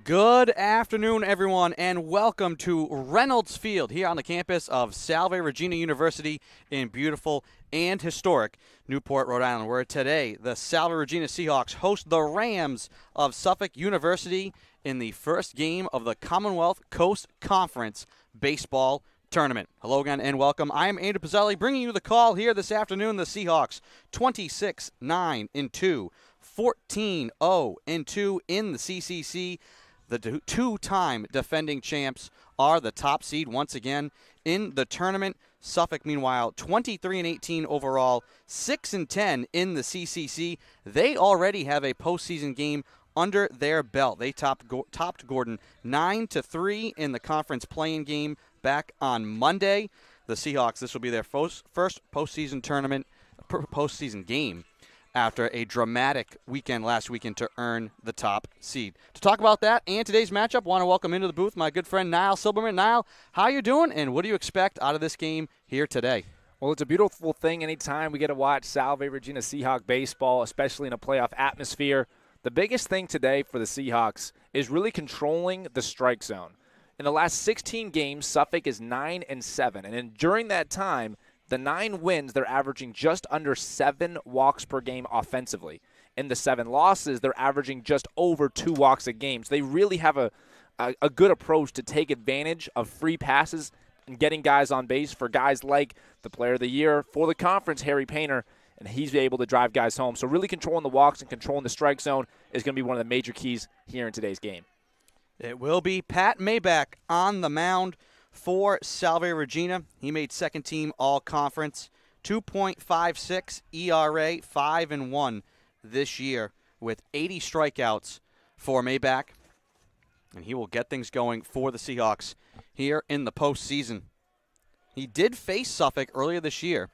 Good afternoon, everyone, and welcome to Reynolds Field here on the campus of Salve Regina University in beautiful and historic Newport, Rhode Island, where today the Salve Regina Seahawks host the Rams of Suffolk University in the first game of the Commonwealth Coast Conference baseball tournament. Hello again and welcome. I am Andrew Pizzelli bringing you the call here this afternoon. The Seahawks 26-9-2, 14-0-2 in the CCC. The two-time defending champs are the top seed once again in the tournament. Suffolk, meanwhile, 23-18 overall, 6-10 in the CCC. They already have a postseason game under their belt. They topped Gordon 9-3 in the conference play-in game back on Monday. The Seahawks, this will be their first postseason game after a dramatic weekend last weekend to earn the top seed. To talk about that and today's matchup, want to welcome into the booth my good friend Niall Silberman. Niall, how you doing, and what do you expect out of this game here today? Well, it's a beautiful thing anytime we get to watch Salve Regina Seahawk baseball, especially in a playoff atmosphere. The biggest thing today for the Seahawks is really controlling the strike zone. In the last 16 games, Suffolk is 9-7, and during that time, the 9 wins, they're averaging just under 7 walks per game offensively. In the 7 losses, they're averaging just over 2 walks a game. So they really have a good approach to take advantage of free passes and getting guys on base for guys like the Player of the Year for the conference, Harry Painter, and he's able to drive guys home. So really controlling the walks and controlling the strike zone is going to be one of the major keys here in today's game. It will be Pat Maybach on the mound for Salve Regina. He made second team all-conference, 2.56 ERA, 5-1 this year with 80 strikeouts for Maybach. And he will get things going for the Seahawks here in the postseason. He did face Suffolk earlier this year.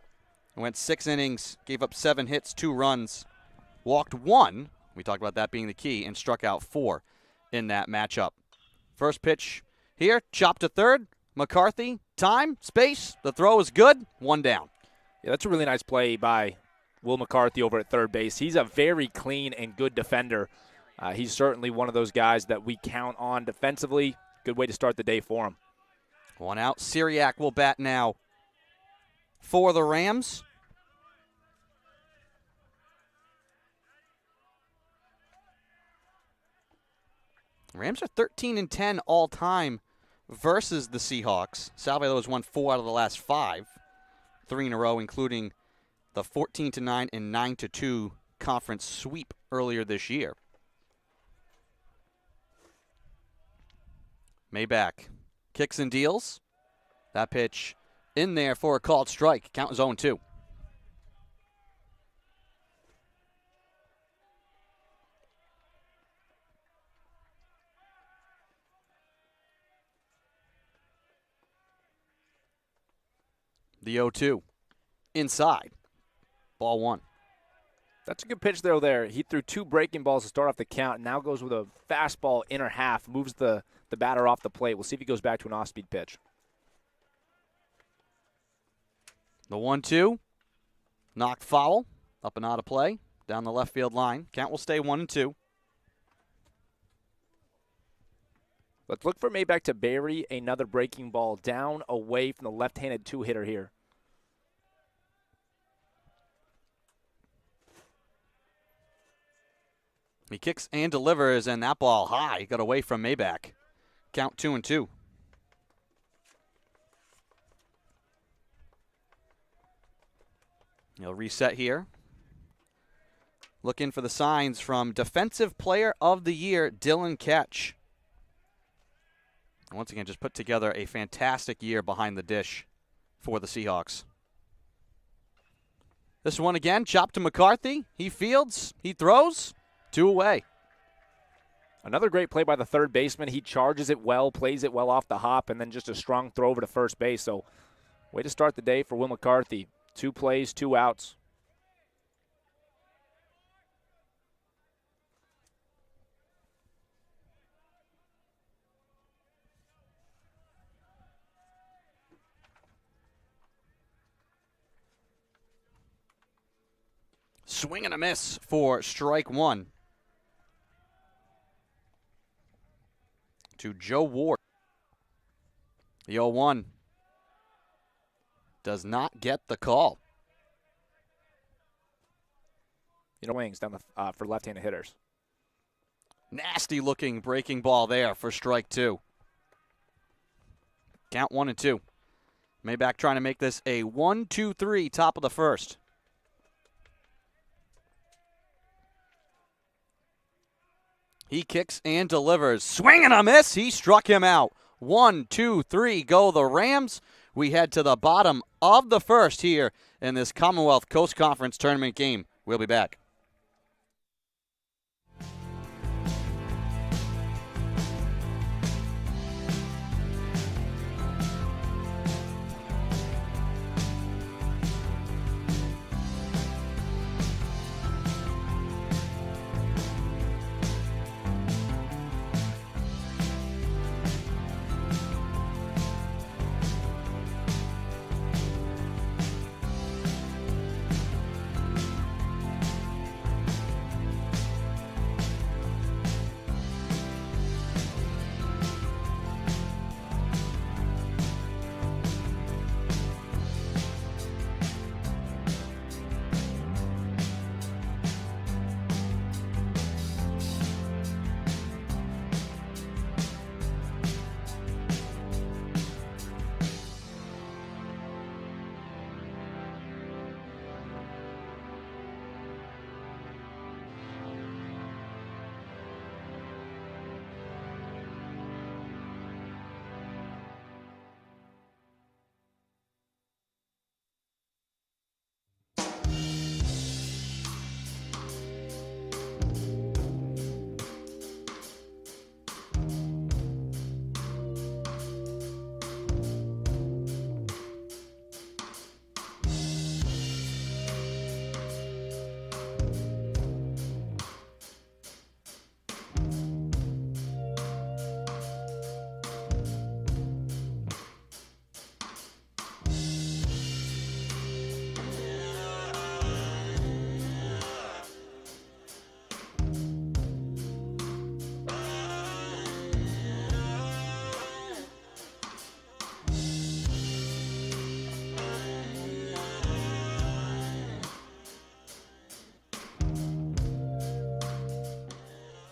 He went 6 innings, gave up 7 hits, 2 runs, walked 1. We talked about that being the key, and struck out 4 in that matchup. First pitch here, chop to third. McCarthy, time, space, the throw is good, 1 down. Yeah, that's a really nice play by Will McCarthy over at third base. He's a very clean and good defender. He's certainly one of those guys that we count on defensively. Good way to start the day for him. 1 out. Syriac will bat now for the Rams. Rams are 13-10 all-time versus the Seahawks. Salve has won 4 out of the last 5, 3 in a row, including the 14-9 and 9-2 conference sweep earlier this year. Maybach kicks and deals. That pitch in there for a called strike. Count is 0-2. The 0-2. Inside. Ball 1. That's a good pitch there. He threw 2 breaking balls to start off the count, and now goes with a fastball inner half, moves the batter off the plate. We'll see if he goes back to an off-speed pitch. The 1-2. Knocked foul. Up and out of play. Down the left field line. Count will stay 1-2. Let's look for Maybach to bury another breaking ball down away from the left-handed 2-hitter here. He kicks and delivers, and that ball high. Got away from Maybach. Count 2-2. He'll reset here. Looking for the signs from Defensive Player of the Year, Dylan Ketch. Once again, just put together a fantastic year behind the dish for the Seahawks. This one again, chopped to McCarthy. He fields, he throws, 2 away. Another great play by the third baseman. He charges it well, plays it well off the hop, and then just a strong throw over to first base. So, way to start the day for Will McCarthy. 2 plays, 2 outs. Swing and a miss for strike 1. to Joe Ward. The 0-1 does not get the call. Wings down the for left-handed hitters. Nasty looking breaking ball there for strike 2. Count 1-2. Maybach trying to make this a 1-2-3 top of the first. He kicks and delivers. Swing and a miss. He struck him out. 1, 2, 3 go the Rams. We head to the bottom of the first here in this Commonwealth Coast Conference tournament game. We'll be back.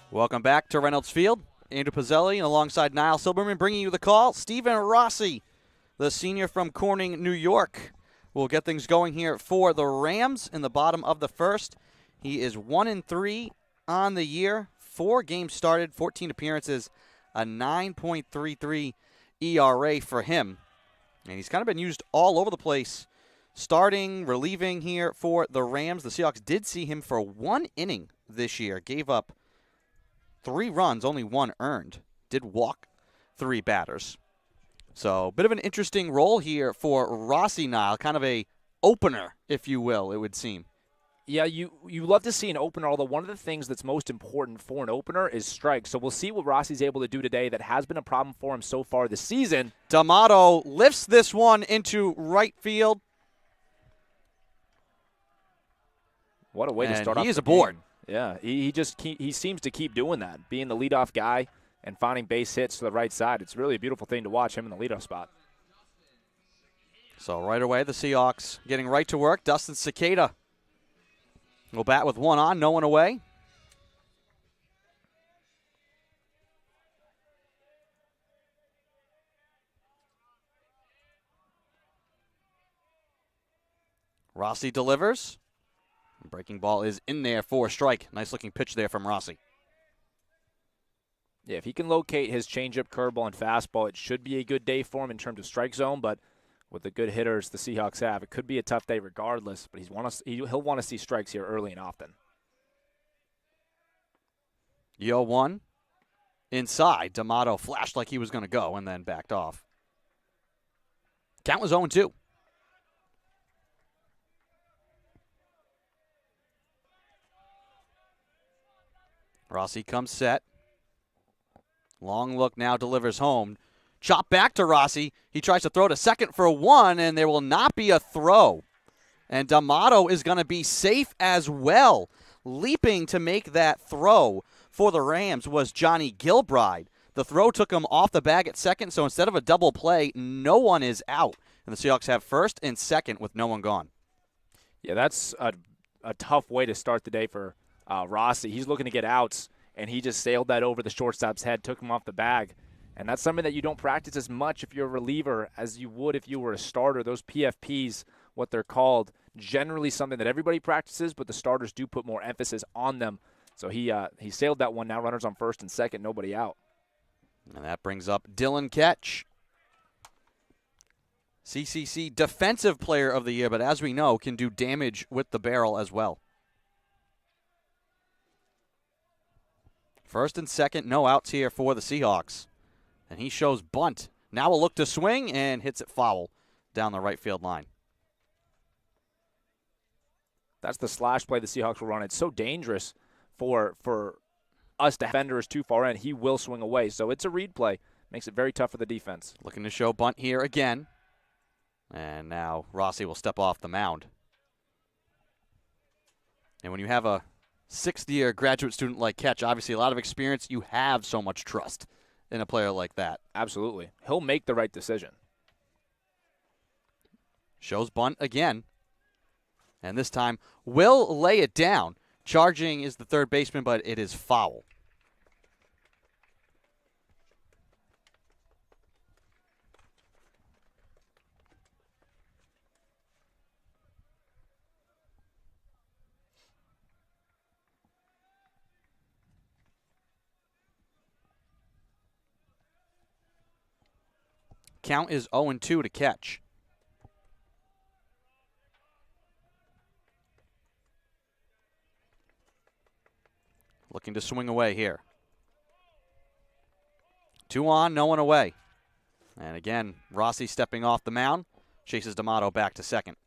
Welcome back to Reynolds Field. Andrew Pizzelli alongside Niall Silberman bringing you the call. Stephen Rossi, the senior from Corning, New York, will get things going here for the Rams in the bottom of the first. He is 1-3 on the year, 4 games started, 14 appearances, a 9.33 ERA for him. And he's kind of been used all over the place, starting, relieving here for the Rams. The Seahawks did see him for 1 inning this year, gave up 3 runs, only 1 earned. Did walk 3 batters. So, bit of an interesting role here for Rossi, Niall. Kind of a opener, if you will, it would seem. Yeah, you love to see an opener, although one of the things that's most important for an opener is strikes. So we'll see what Rossi's able to do today. That has been a problem for him so far this season. D'Amato lifts this one into right field. What a way to start off. He is aboard. Yeah, he seems to keep doing that, being the leadoff guy and finding base hits to the right side. It's really a beautiful thing to watch him in the leadoff spot. So right away, the Seahawks getting right to work. Dustin Cicada will bat with 1 on, no one away. Rossi delivers. Breaking ball is in there for a strike. Nice looking pitch there from Rossi. Yeah, if he can locate his changeup, curveball, and fastball, it should be a good day for him in terms of strike zone. But with the good hitters the Seahawks have, it could be a tough day regardless. But he'll want to see strikes here early and often. 0-1. Inside, D'Amato flashed like he was going to go and then backed off. Count was 0-2. Rossi comes set. Long look now, delivers home. Chop back to Rossi. He tries to throw to second for 1, and there will not be a throw. And D'Amato is going to be safe as well. Leaping to make that throw for the Rams was Johnny Gilbride. The throw took him off the bag at second, so instead of a double play, no one is out. And the Seahawks have first and second with no one gone. Yeah, that's a tough way to start the day for Rossi. He's looking to get outs, and he just sailed that over the shortstop's head, took him off the bag. And that's something that you don't practice as much if you're a reliever as you would if you were a starter. Those PFPs, what they're called, generally something that everybody practices, but the starters do put more emphasis on them. So he sailed that one. Now runners on first and second, nobody out. And that brings up Dylan Ketch. CCC Defensive Player of the Year, but as we know, can do damage with the barrel as well. First and second, no outs here for the Seahawks. And he shows bunt. Now will look to swing and hits it foul down the right field line. That's the slash play the Seahawks will run. It's so dangerous for us defenders too far in. He will swing away. So it's a read play. Makes it very tough for the defense. Looking to show bunt here again. And now Rossi will step off the mound. And when you have a sixth-year graduate student like Ketch, obviously a lot of experience, you have so much trust in a player like that. Absolutely. He'll make the right decision. Shows bunt again. And this time will lay it down. Charging is the third baseman, but it is foul. Count is 0-2 to Ketch. Looking to swing away here. 2 on, no one away. And again, Rossi stepping off the mound. Chases D'Amato back to second.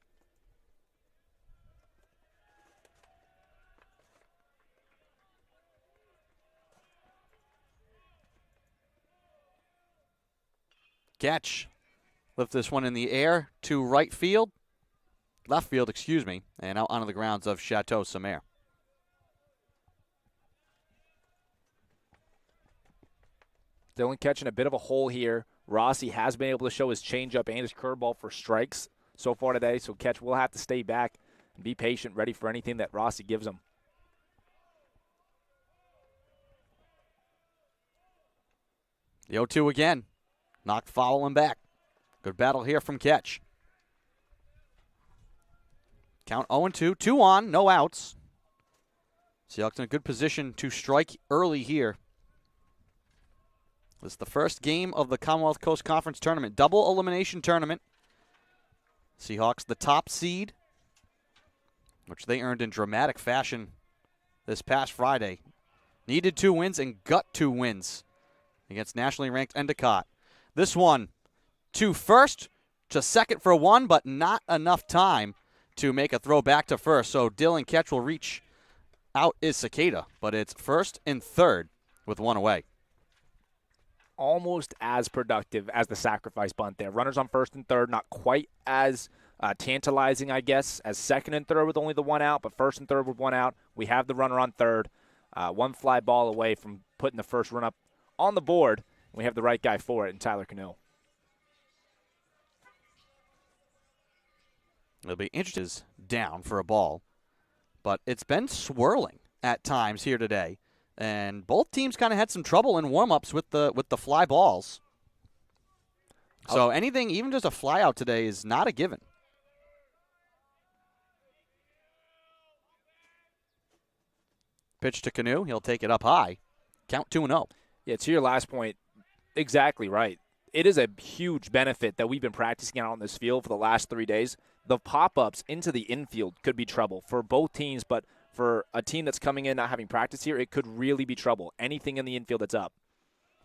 Ketch lift this one in the air to left field, and out onto the grounds of Chateau Samer. Dylan Ketch in a bit of a hole here. Rossi has been able to show his changeup and his curveball for strikes so far today, so Ketch will have to stay back and be patient, ready for anything that Rossi gives him. The 0-2 again. Knocked foul and back. Good battle here from Ketch. Count 0-2. 2 on, no outs. Seahawks in a good position to strike early here. This is the first game of the Commonwealth Coast Conference Tournament. Double elimination tournament. Seahawks the top seed, which they earned in dramatic fashion this past Friday. Needed 2 wins and got 2 wins against nationally ranked Endicott. This one to first, to second for 1, but not enough time to make a throw back to first. So Dylan Ketch will reach out is Cicada, but it's first and third with 1 away. Almost as productive as the sacrifice bunt there. Runners on first and third, not quite as tantalizing, I guess, as second and third with only the 1 out, but first and third with 1 out. We have the runner on third. 1 fly ball away from putting the first run up on the board. We have the right guy for it in Tyler Cano. It'll be interesting down for a ball, but it's been swirling at times here today, and both teams kind of had some trouble in warm-ups with the fly balls. So anything, even just a fly out today, is not a given. Pitch to Cano. He'll take it up high. Count 2-0. Yeah, to your last point, exactly right. It is a huge benefit that we've been practicing out on this field for the last 3 days. The pop-ups into the infield could be trouble for both teams, but for a team that's coming in not having practice here, it could really be trouble. Anything in the infield that's up.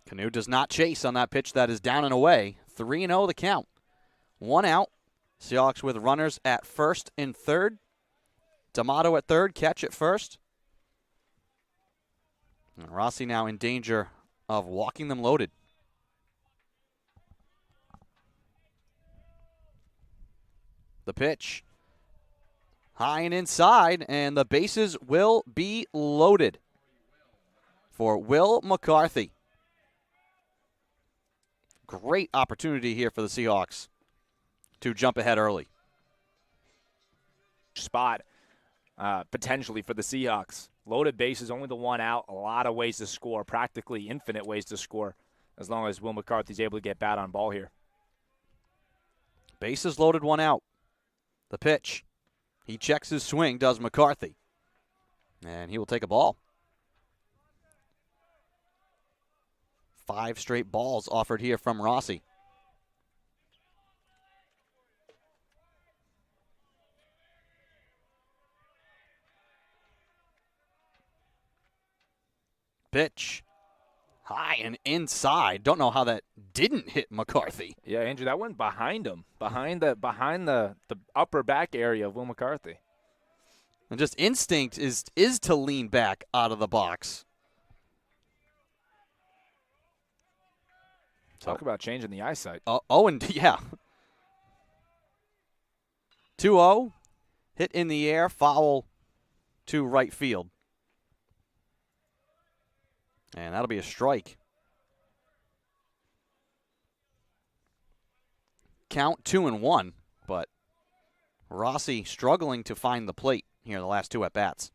Cano does not chase on that pitch that is down and away. 3-0 the count. 1 out. Seahawks with runners at first and third. D'Amato at third, Ketch at first. And Rossi now in danger of walking them loaded. The pitch. High and inside, and the bases will be loaded for Will McCarthy. great opportunity here for the Seahawks to jump ahead early. Spot potentially for the Seahawks. Loaded bases, only the one out. A lot of ways to score, practically infinite ways to score, as long as Will McCarthy's able to get bat on ball here. Bases loaded, one out. The pitch. He checks his swing, does McCarthy. And he will take a ball. 5 straight balls offered here from Rossi. Pitch. High and inside. Don't know how that didn't hit McCarthy. Yeah, Andrew, that went behind him, behind the upper back area of Will McCarthy. And just instinct is to lean back out of the box. Talk about changing the eyesight. Yeah. 2-0. Hit in the air. Foul to right field. And that'll be a strike. Count 2-1, but Rossi struggling to find the plate here in the last 2 at-bats.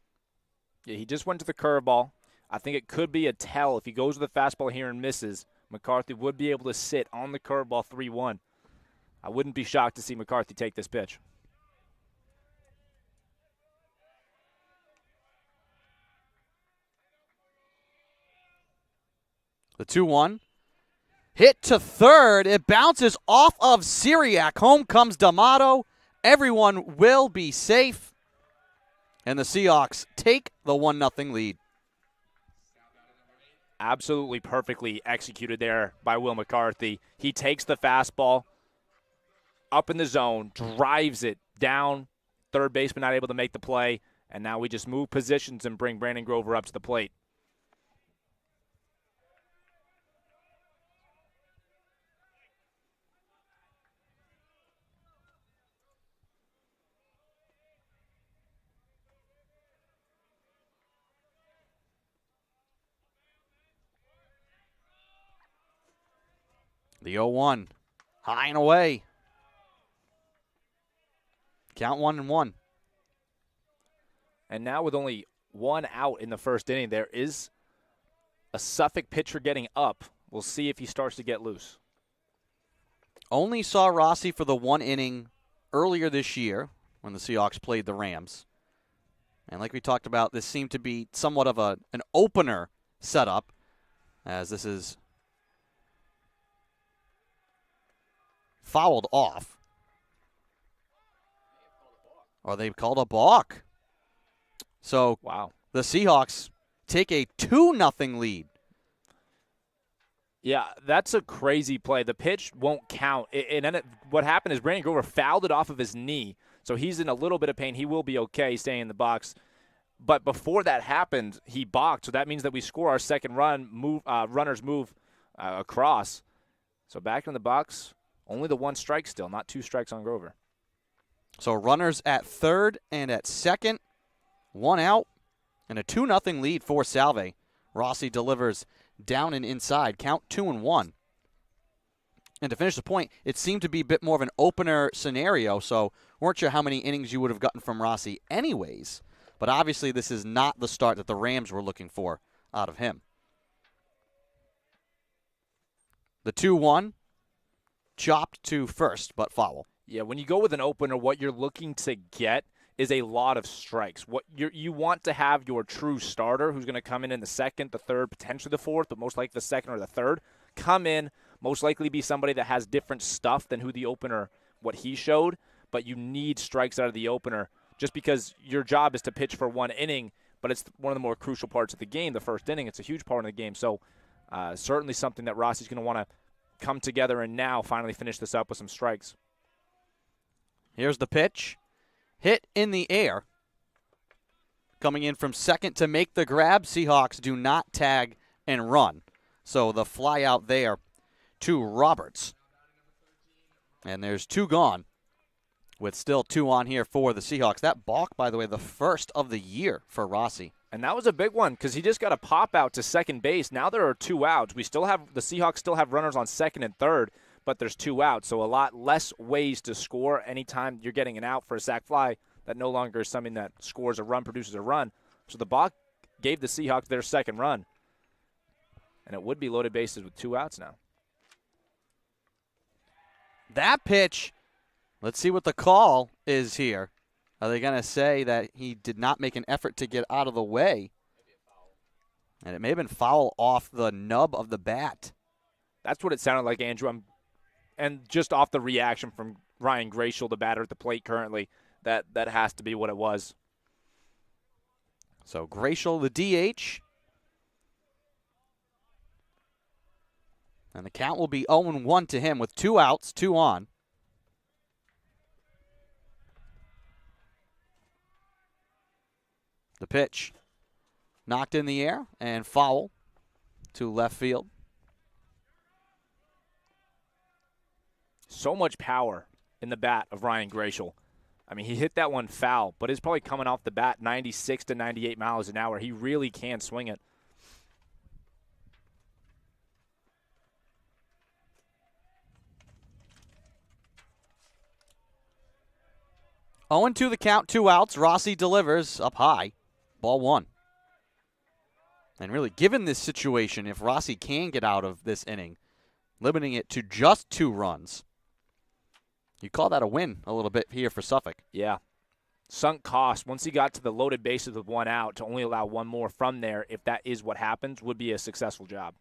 Yeah, he just went to the curveball. I think it could be a tell. If he goes with the fastball here and misses, McCarthy would be able to sit on the curveball 3-1. I wouldn't be shocked to see McCarthy take this pitch. The 2-1. Hit to third. It bounces off of Syriac. Home comes D'Amato. Everyone will be safe. And the Seahawks take the 1-0 lead. Absolutely perfectly executed there by Will McCarthy. He takes the fastball up in the zone, drives it down. Third baseman not able to make the play. And now we just move positions and bring Brandon Grover up to the plate. The 0-1. High and away. Count 1-1. And now with only 1 out in the first inning, there is a Suffolk pitcher getting up. We'll see if he starts to get loose. Only saw Rossi for the 1 inning earlier this year when the Seahawks played the Rams. And like we talked about, this seemed to be somewhat of an opener setup, as this is fouled off. Or they've called a balk. So wow, the Seahawks take a 2-0 lead. Yeah, that's a crazy play. The pitch won't count. And then what happened is Brandon Grover fouled it off of his knee. So he's in a little bit of pain. He will be okay staying in the box. But before that happened, he balked. So that means that we score our second run. Runners move across. So back in the box, only the 1 strike still, not 2 strikes on Grover. So runners at third and at second, 1 out, and a 2-0 lead for Salve. Rossi delivers down and inside, count 2-1. And to finish the point, it seemed to be a bit more of an opener scenario, so weren't sure how many innings you would have gotten from Rossi anyways. But obviously this is not the start that the Rams were looking for out of him. The 2-1, chopped to first, but foul. Yeah, when you go with an opener, what you're looking to get is a lot of strikes. What you want to have your true starter, who's going to come in the second, the third, potentially the fourth, but most likely the second or the third, come in, most likely be somebody that has different stuff than who the opener, what he showed, but you need strikes out of the opener just because your job is to pitch for 1 inning, but it's one of the more crucial parts of the game, the first inning. It's a huge part of the game. So certainly something that Rossi's going to want to come together and now finally finish this up with some strikes. Here's the pitch. Hit in the air. Coming in from second to make the grab. Seahawks do not tag and run. So the fly out there to Roberts. And there's 2 gone with still 2 on here for the Seahawks. That balk, by the way, the first of the year for Rossi. And that was a big one because he just got a pop out to second base. Now there are 2 outs. The Seahawks still have runners on second and third, but there's 2 outs. So a lot less ways to score anytime you're getting an out for a sac fly. That no longer is something that scores a run, produces a run. So the balk gave the Seahawks their second run. And it would be loaded bases with 2 outs now. That pitch, let's see what the call is here. Are they going to say that he did not make an effort to get out of the way? And it may have been foul off the nub of the bat. That's what it sounded like, Andrew. And just off the reaction from Ryan Gratial, the batter at the plate currently, that has to be what it was. So Gratial, the DH. And the count will be 0-1 to him with 2 outs, 2 on. The pitch knocked in the air and foul to left field. So much power in the bat of Ryan Gratial. I mean, he hit that one foul, but it's probably coming off the bat 96 to 98 miles an hour. He really can swing it. 0-2 the count, 2 outs. Rossi delivers up high. Ball 1. And really, given this situation, if Rossi can get out of this inning, limiting it to just 2 runs, you call that a win a little bit here for Suffolk. Yeah. Sunk cost. Once he got to the loaded bases with 1 out, to only allow 1 more from there, if that is what happens, would be a successful job.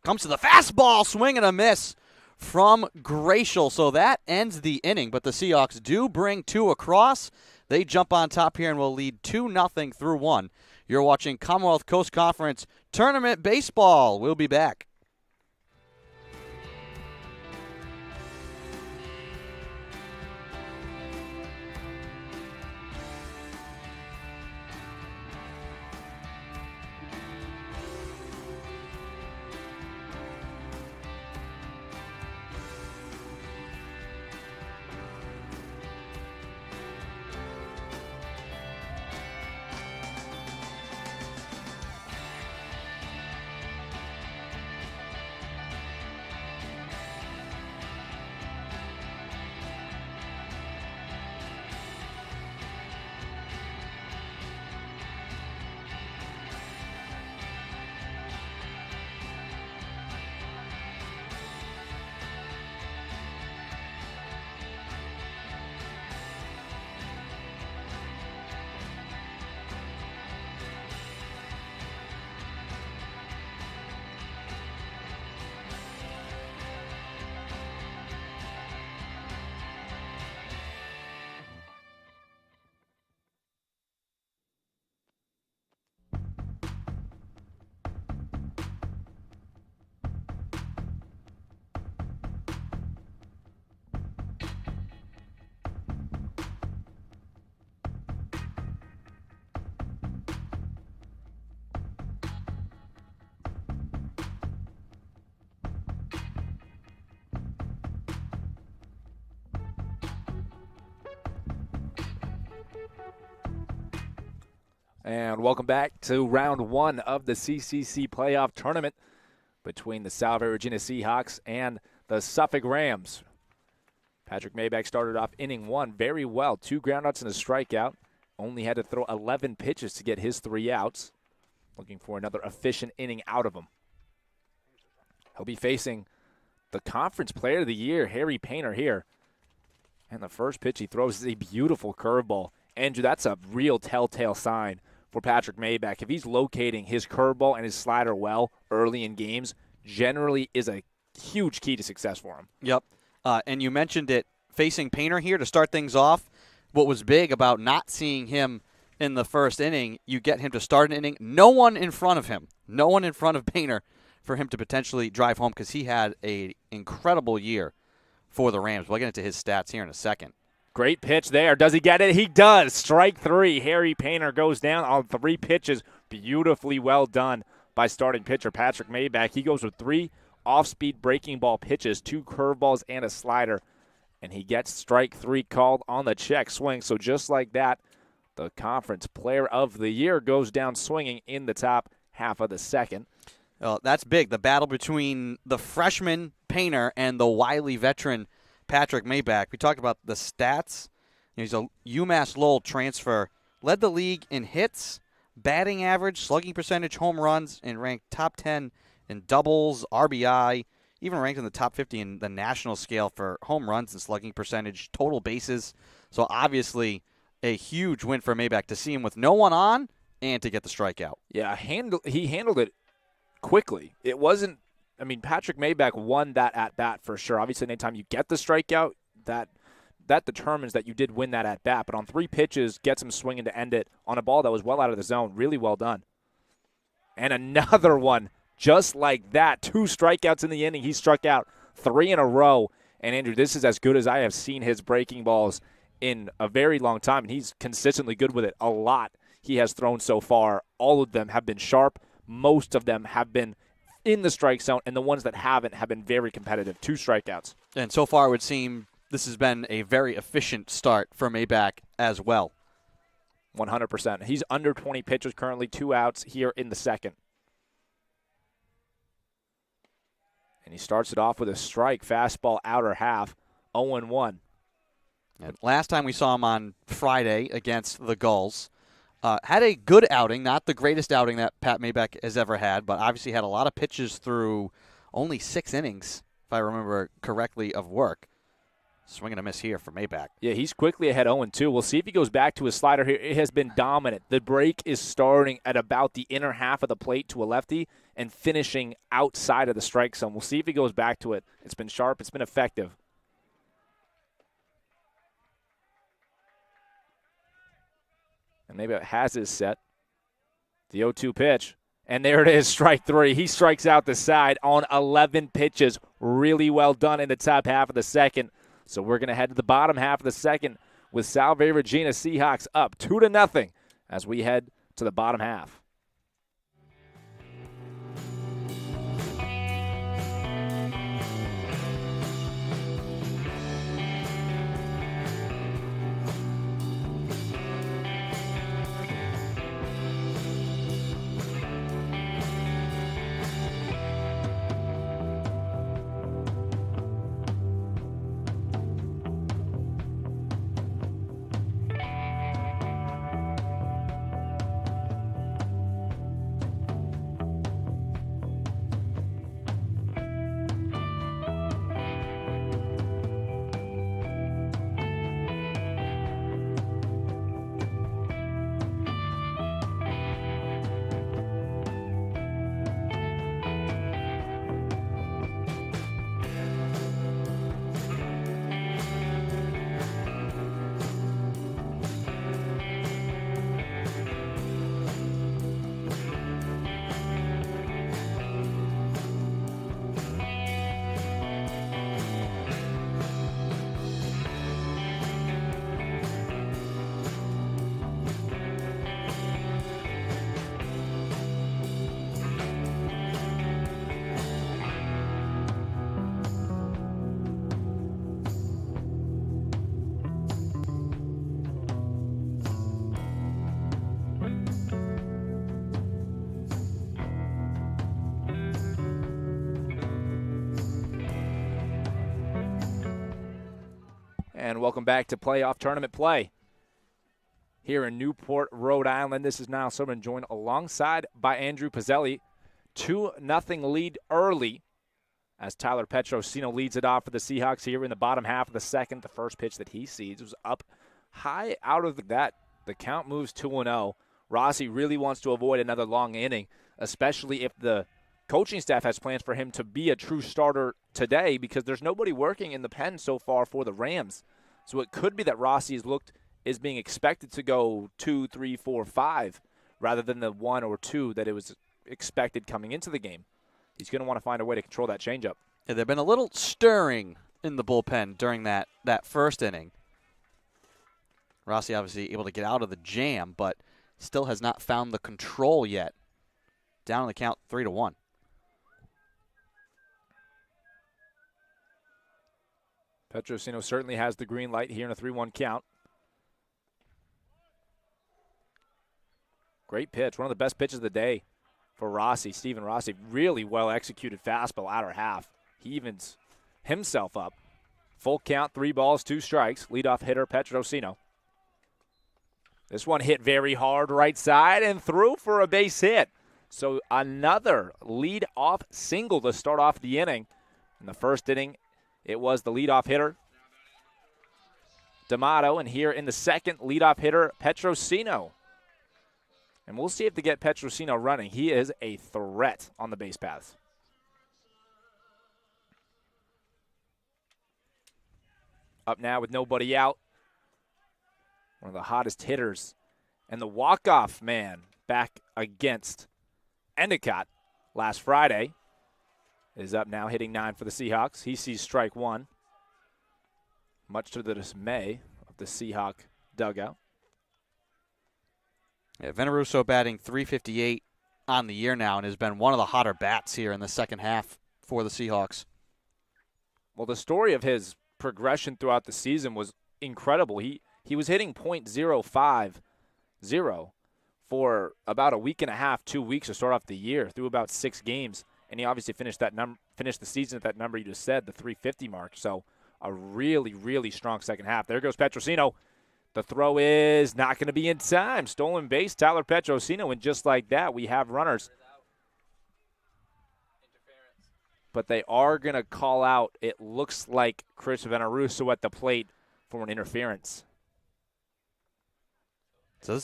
Comes to the fastball, swing and a miss from Gratial. So that ends the inning, but the Seahawks do bring 2 across. They jump on top here and will lead 2-0 through 1. You're watching Commonwealth Coast Conference Tournament Baseball. We'll be back. And welcome back to round 1 of the CCC playoff tournament between the Salve Regina Seahawks and the Suffolk Rams. Patrick Maybach started off inning 1 very well. 2 groundouts and a strikeout. Only had to throw 11 pitches to get his 3 outs. Looking for another efficient inning out of him. He'll be facing the Conference Player of the Year, Harry Painter, here. And the first pitch he throws is a beautiful curveball. Andrew, that's a real telltale sign for Patrick Maybach. If he's locating his curveball and his slider well early in games, generally is a huge key to success for him. Yep. And you mentioned it, facing Painter here to start things off. What was big about not seeing him in the first inning, you get him to start an inning. No one in front of him. No one in front of Painter for him to potentially drive home because he had an incredible year for the Rams. We'll get into his stats here in a second. Great pitch there. Does he get it? He does. Strike 3. Harry Painter goes down on 3 pitches. Beautifully well done by starting pitcher Patrick Maybach. He goes with 3 off-speed breaking ball pitches, 2 curveballs and a slider. And he gets strike 3 called on the check swing. So just like that, the conference player of the year goes down swinging in the top half of the second. Well, that's big. The battle between the freshman Painter and the wily veteran Patrick Maybach. We talked about the stats. He's a UMass Lowell transfer. Led the league in hits, batting average, slugging percentage, home runs, and ranked top 10 in doubles, RBI, even ranked in the top 50 in the national scale for home runs and slugging percentage, total bases. So obviously a huge win for Maybach to see him with no one on and to get the strikeout. Yeah, he handled it quickly. It wasn't, Patrick Maybach won that at-bat for sure. Obviously, anytime you get the strikeout, that determines that you did win that at-bat. But on 3 pitches, gets him swinging to end it on a ball that was well out of the zone. Really well done. And another one just like that. 2 strikeouts in the inning. He struck out 3 in a row. And, Andrew, this is as good as I have seen his breaking balls in a very long time. And he's consistently good with it. A lot he has thrown so far. All of them have been sharp. Most of them have been in the strike zone, and the ones that haven't have been very competitive. 2 strikeouts. And so far it would seem this has been a very efficient start for Maybach as well. 100%. He's under 20 pitches currently, 2 outs here in the second. And he starts it off with a strike, fastball outer half, 0-1. And last time we saw him on Friday against the Gulls, had a good outing, not the greatest outing that Pat Maybach has ever had, but obviously had a lot of pitches through only 6 innings, if I remember correctly, of work. Swing and a miss here for Maybach. Yeah, he's quickly ahead 0-2. We'll see if he goes back to his slider here. It has been dominant. The break is starting at about the inner half of the plate to a lefty and finishing outside of the strike zone. We'll see if he goes back to it. It's been sharp. It's been effective. And maybe it has his set. The 0-2 pitch. And there it is, strike 3. He strikes out the side on 11 pitches. Really well done in the top half of the second. So we're going to head to the bottom half of the second with Salve Regina Seahawks up 2-0 as we head to the bottom half. And welcome back to playoff tournament play here in Newport, Rhode Island. This is Niall Silverman, joined alongside by Andrew Pizzelli. 2-0 lead early as Tyler Petrosino leads it off for the Seahawks here in the bottom half of the second. The first pitch that he sees was up high out of that. The count moves 2-0. Rossi really wants to avoid another long inning, especially if the coaching staff has plans for him to be a true starter today, because there's nobody working in the pen so far for the Rams. So it could be that Rossi is being expected to go 2, 3, 4, 5 rather than the 1 or 2 that it was expected coming into the game. He's going to want to find a way to control that changeup. Yeah, there's been a little stirring in the bullpen during that first inning. Rossi obviously able to get out of the jam, but still has not found the control yet. Down on the count 3-1. Petrosino certainly has the green light here in a 3-1 count. Great pitch. One of the best pitches of the day for Rossi. Stephen Rossi, really well executed fastball, outer half. He evens himself up. Full count, 3 balls, 2 strikes. Leadoff hitter Petrosino. This one hit very hard right side and through for a base hit. So another lead-off single to start off the inning. In the first inning, it was the leadoff hitter, D'Amato, and here in the second, leadoff hitter Petrosino. And we'll see if they get Petrosino running. He is a threat on the base paths. Up now with nobody out. One of the hottest hitters. And the walk-off man back against Endicott last Friday is up now, hitting 9 for the Seahawks. He sees strike 1, much to the dismay of the Seahawk dugout. Yeah, Veneruso batting .358 on the year now and has been one of the hotter bats here in the second half for the Seahawks. Well, the story of his progression throughout the season was incredible. He was hitting .050 for about a week and a half, 2 weeks to start off the year, through about 6 games, and he obviously finished the season at that number you just said, the .350 mark. So a really, really strong second half. There goes Petrosino. The throw is not going to be in time. Stolen base, Tyler Petrosino, and just like that, we have runners. But they are going to call out, it looks like, Chris Veneruso at the plate for an interference. So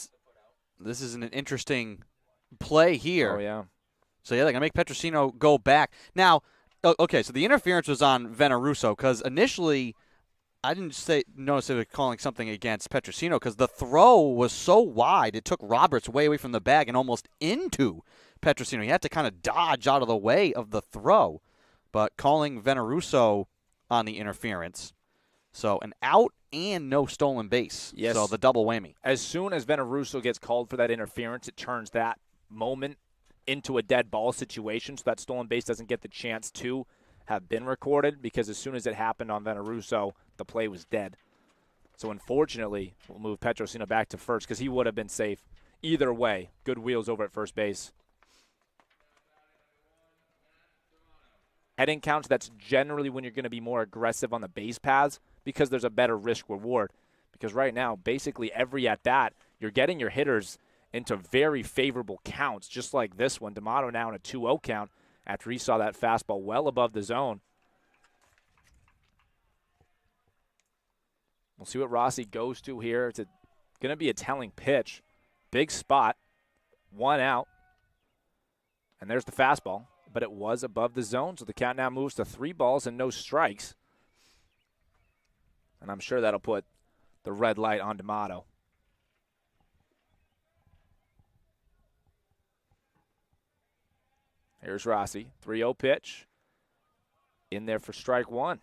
this is an interesting play here. Oh, yeah. So, yeah, they're going to make Petrosino go back. Now, okay, so the interference was on Veneruso because initially I didn't notice they were calling something against Petrosino because the throw was so wide. It took Roberts way away from the bag and almost into Petrosino. He had to kind of dodge out of the way of the throw, but calling Veneruso on the interference. So an out and no stolen base. Yes. So the double whammy. As soon as Veneruso gets called for that interference, it turns that moment into a dead ball situation, so that stolen base doesn't get the chance to have been recorded, because as soon as it happened on Veneruso, the play was dead. So unfortunately, we'll move Petrosino back to first because he would have been safe. Either way, good wheels over at first base. Heading counts, that's generally when you're going to be more aggressive on the base paths because there's a better risk reward. Because right now, basically every at-bat, you're getting your hitters into very favorable counts, just like this one. D'Amato now in a 2-0 count after he saw that fastball well above the zone. We'll see what Rossi goes to here. It's going to be a telling pitch. Big spot, 1 out. And there's the fastball, but it was above the zone, so the count now moves to 3 balls and no strikes. And I'm sure that'll put the red light on D'Amato. Here's Rossi, 3-0 pitch. In there for strike 1.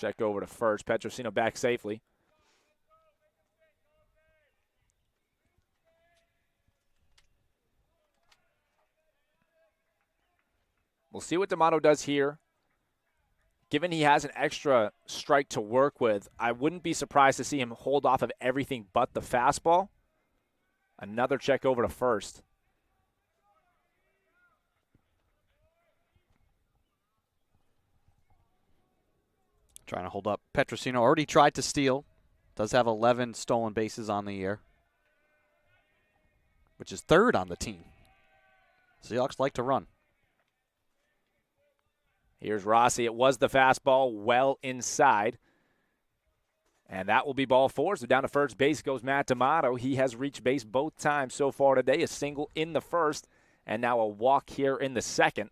Check over to first. Petrosino back safely. We'll see what D'Amato does here. Given he has an extra strike to work with, I wouldn't be surprised to see him hold off of everything but the fastball. Another check over to first. Trying to hold up. Petrosino already tried to steal. Does have 11 stolen bases on the year, which is 3rd on the team. Seahawks like to run. Here's Rossi. It was the fastball well inside. And that will be ball 4. So down to first base goes Matt D'Amato. He has reached base both times so far today. A single in the first and now a walk here in the second.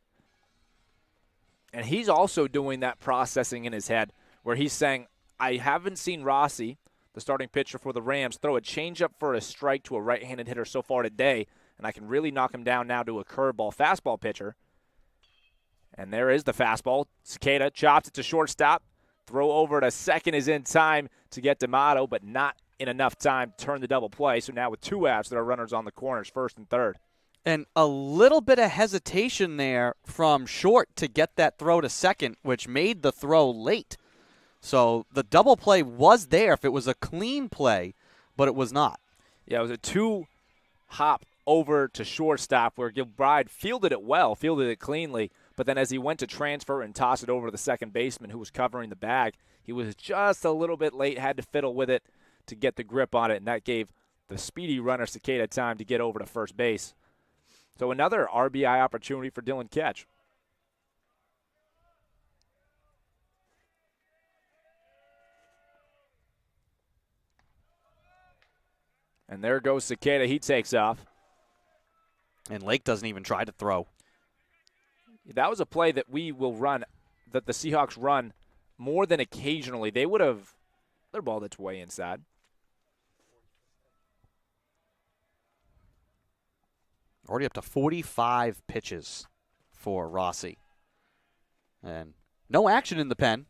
And he's also doing that processing in his head where he's saying, I haven't seen Rossi, the starting pitcher for the Rams, throw a changeup for a strike to a right-handed hitter so far today, and I can really knock him down now to a curveball fastball pitcher. And there is the fastball. Cicada chops it to shortstop. Throw over to second is in time to get D'Amato, but not in enough time to turn the double play. So now with 2 outs, there are runners on the corners, first and third. And a little bit of hesitation there from short to get that throw to second, which made the throw late. So the double play was there if it was a clean play, but it was not. Yeah, it was a 2-hop over to shortstop where Gilbride fielded it well, fielded it cleanly, but then as he went to transfer and toss it over to the second baseman who was covering the bag, he was just a little bit late, had to fiddle with it to get the grip on it, and that gave the speedy runner Cicada time to get over to first base. So another RBI opportunity for Dylan Ketch. And there goes Cicada. He takes off. And Lake doesn't even try to throw. That was a play that we will run, that the Seahawks run more than occasionally. They would have their ball that's way inside. Already up to 45 pitches for Rossi. And no action in the pen.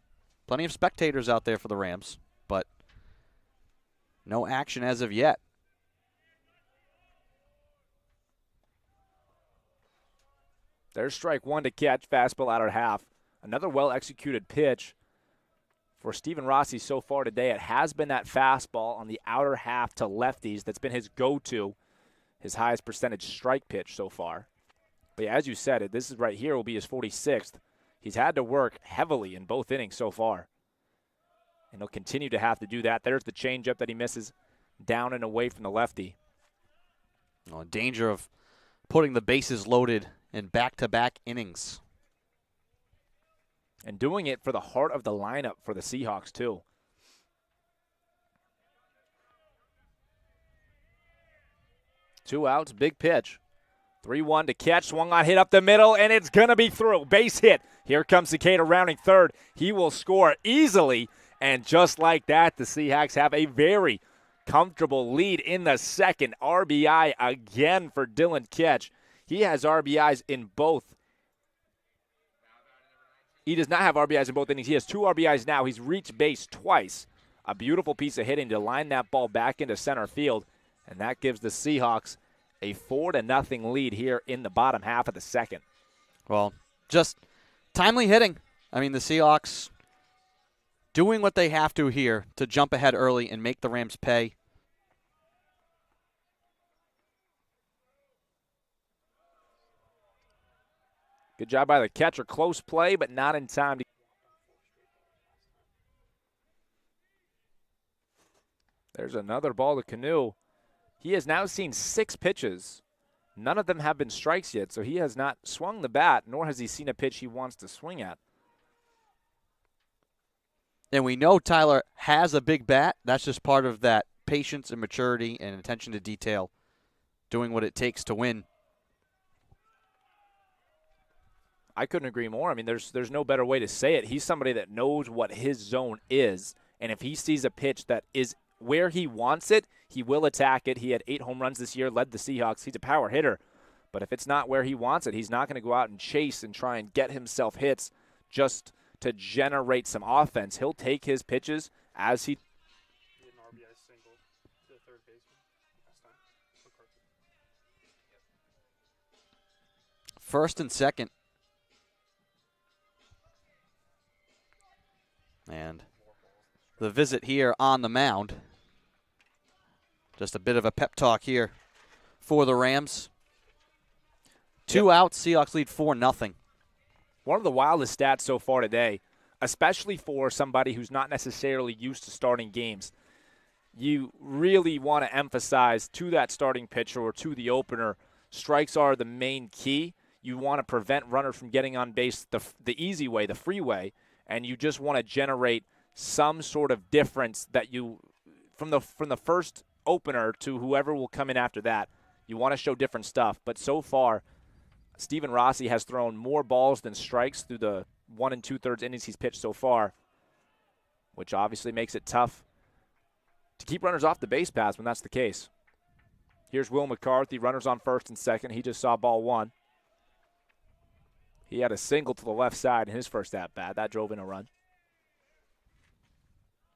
Plenty of spectators out there for the Rams, but no action as of yet. There's strike one to Ketch, fastball outer half. Another well-executed pitch for Stephen Rossi so far today. It has been that fastball on the outer half to lefties that's been his go-to, his highest percentage strike pitch so far. But yeah, as you said, this is right here will be his 46th. He's had to work heavily in both innings so far. And he'll continue to have to do that. There's the changeup that he misses down and away from the lefty. Well, in danger of putting the bases loaded in back-to-back innings. And doing it for the heart of the lineup for the Seahawks, too. Two outs, big pitch. 3-1 to Ketch, swung on, hit up the middle, and it's going to be through. Base hit. Here comes Cicada rounding third. He will score easily, and just like that, the Seahawks have a very comfortable lead in the second. RBI again for Dylan Ketch. He has RBIs in both. He does not have RBIs in both innings. He has 2 RBIs now. He's reached base twice. A beautiful piece of hitting to line that ball back into center field, and that gives the Seahawks a 4-0 lead here in the bottom half of the second. Well, just timely hitting. I mean, the Seahawks doing what they have to here to jump ahead early and make the Rams pay. Good job by the catcher. Close play, but not in time to. There's another ball to Canu. He has now seen 6 pitches. None of them have been strikes yet, so he has not swung the bat, nor has he seen a pitch he wants to swing at. And we know Tyler has a big bat. That's just part of that patience and maturity and attention to detail, doing what it takes to win. I couldn't agree more. I mean, there's no better way to say it. He's somebody that knows what his zone is, and if he sees a pitch that is where he wants it, he will attack it. He had 8 home runs this year, led the Seahawks. He's a power hitter. But if it's not where he wants it, he's not going to go out and chase and try and get himself hits just to generate some offense. He'll take his pitches as he. He had an RBI single to the third baseman last time. First and second. And the visit here on the mound. Just a bit of a pep talk here for the Rams. 2 outs, Seahawks lead 4-0. One of the wildest stats so far today, especially for somebody who's not necessarily used to starting games. You really want to emphasize to that starting pitcher or to the opener, strikes are the main key. You want to prevent runners from getting on base the easy way, the freeway, and you just want to generate some sort of difference that you, from the first opener to whoever will come in after that, you want to show different stuff. But so far, Stephen Rossi has thrown more balls than strikes through the 1 2/3 innings he's pitched so far, which obviously makes it tough to keep runners off the base paths when that's the case. Here's Will McCarthy, runners on first and second. He just saw ball 1. He had a single to the left side in his first at-bat. That drove in a run.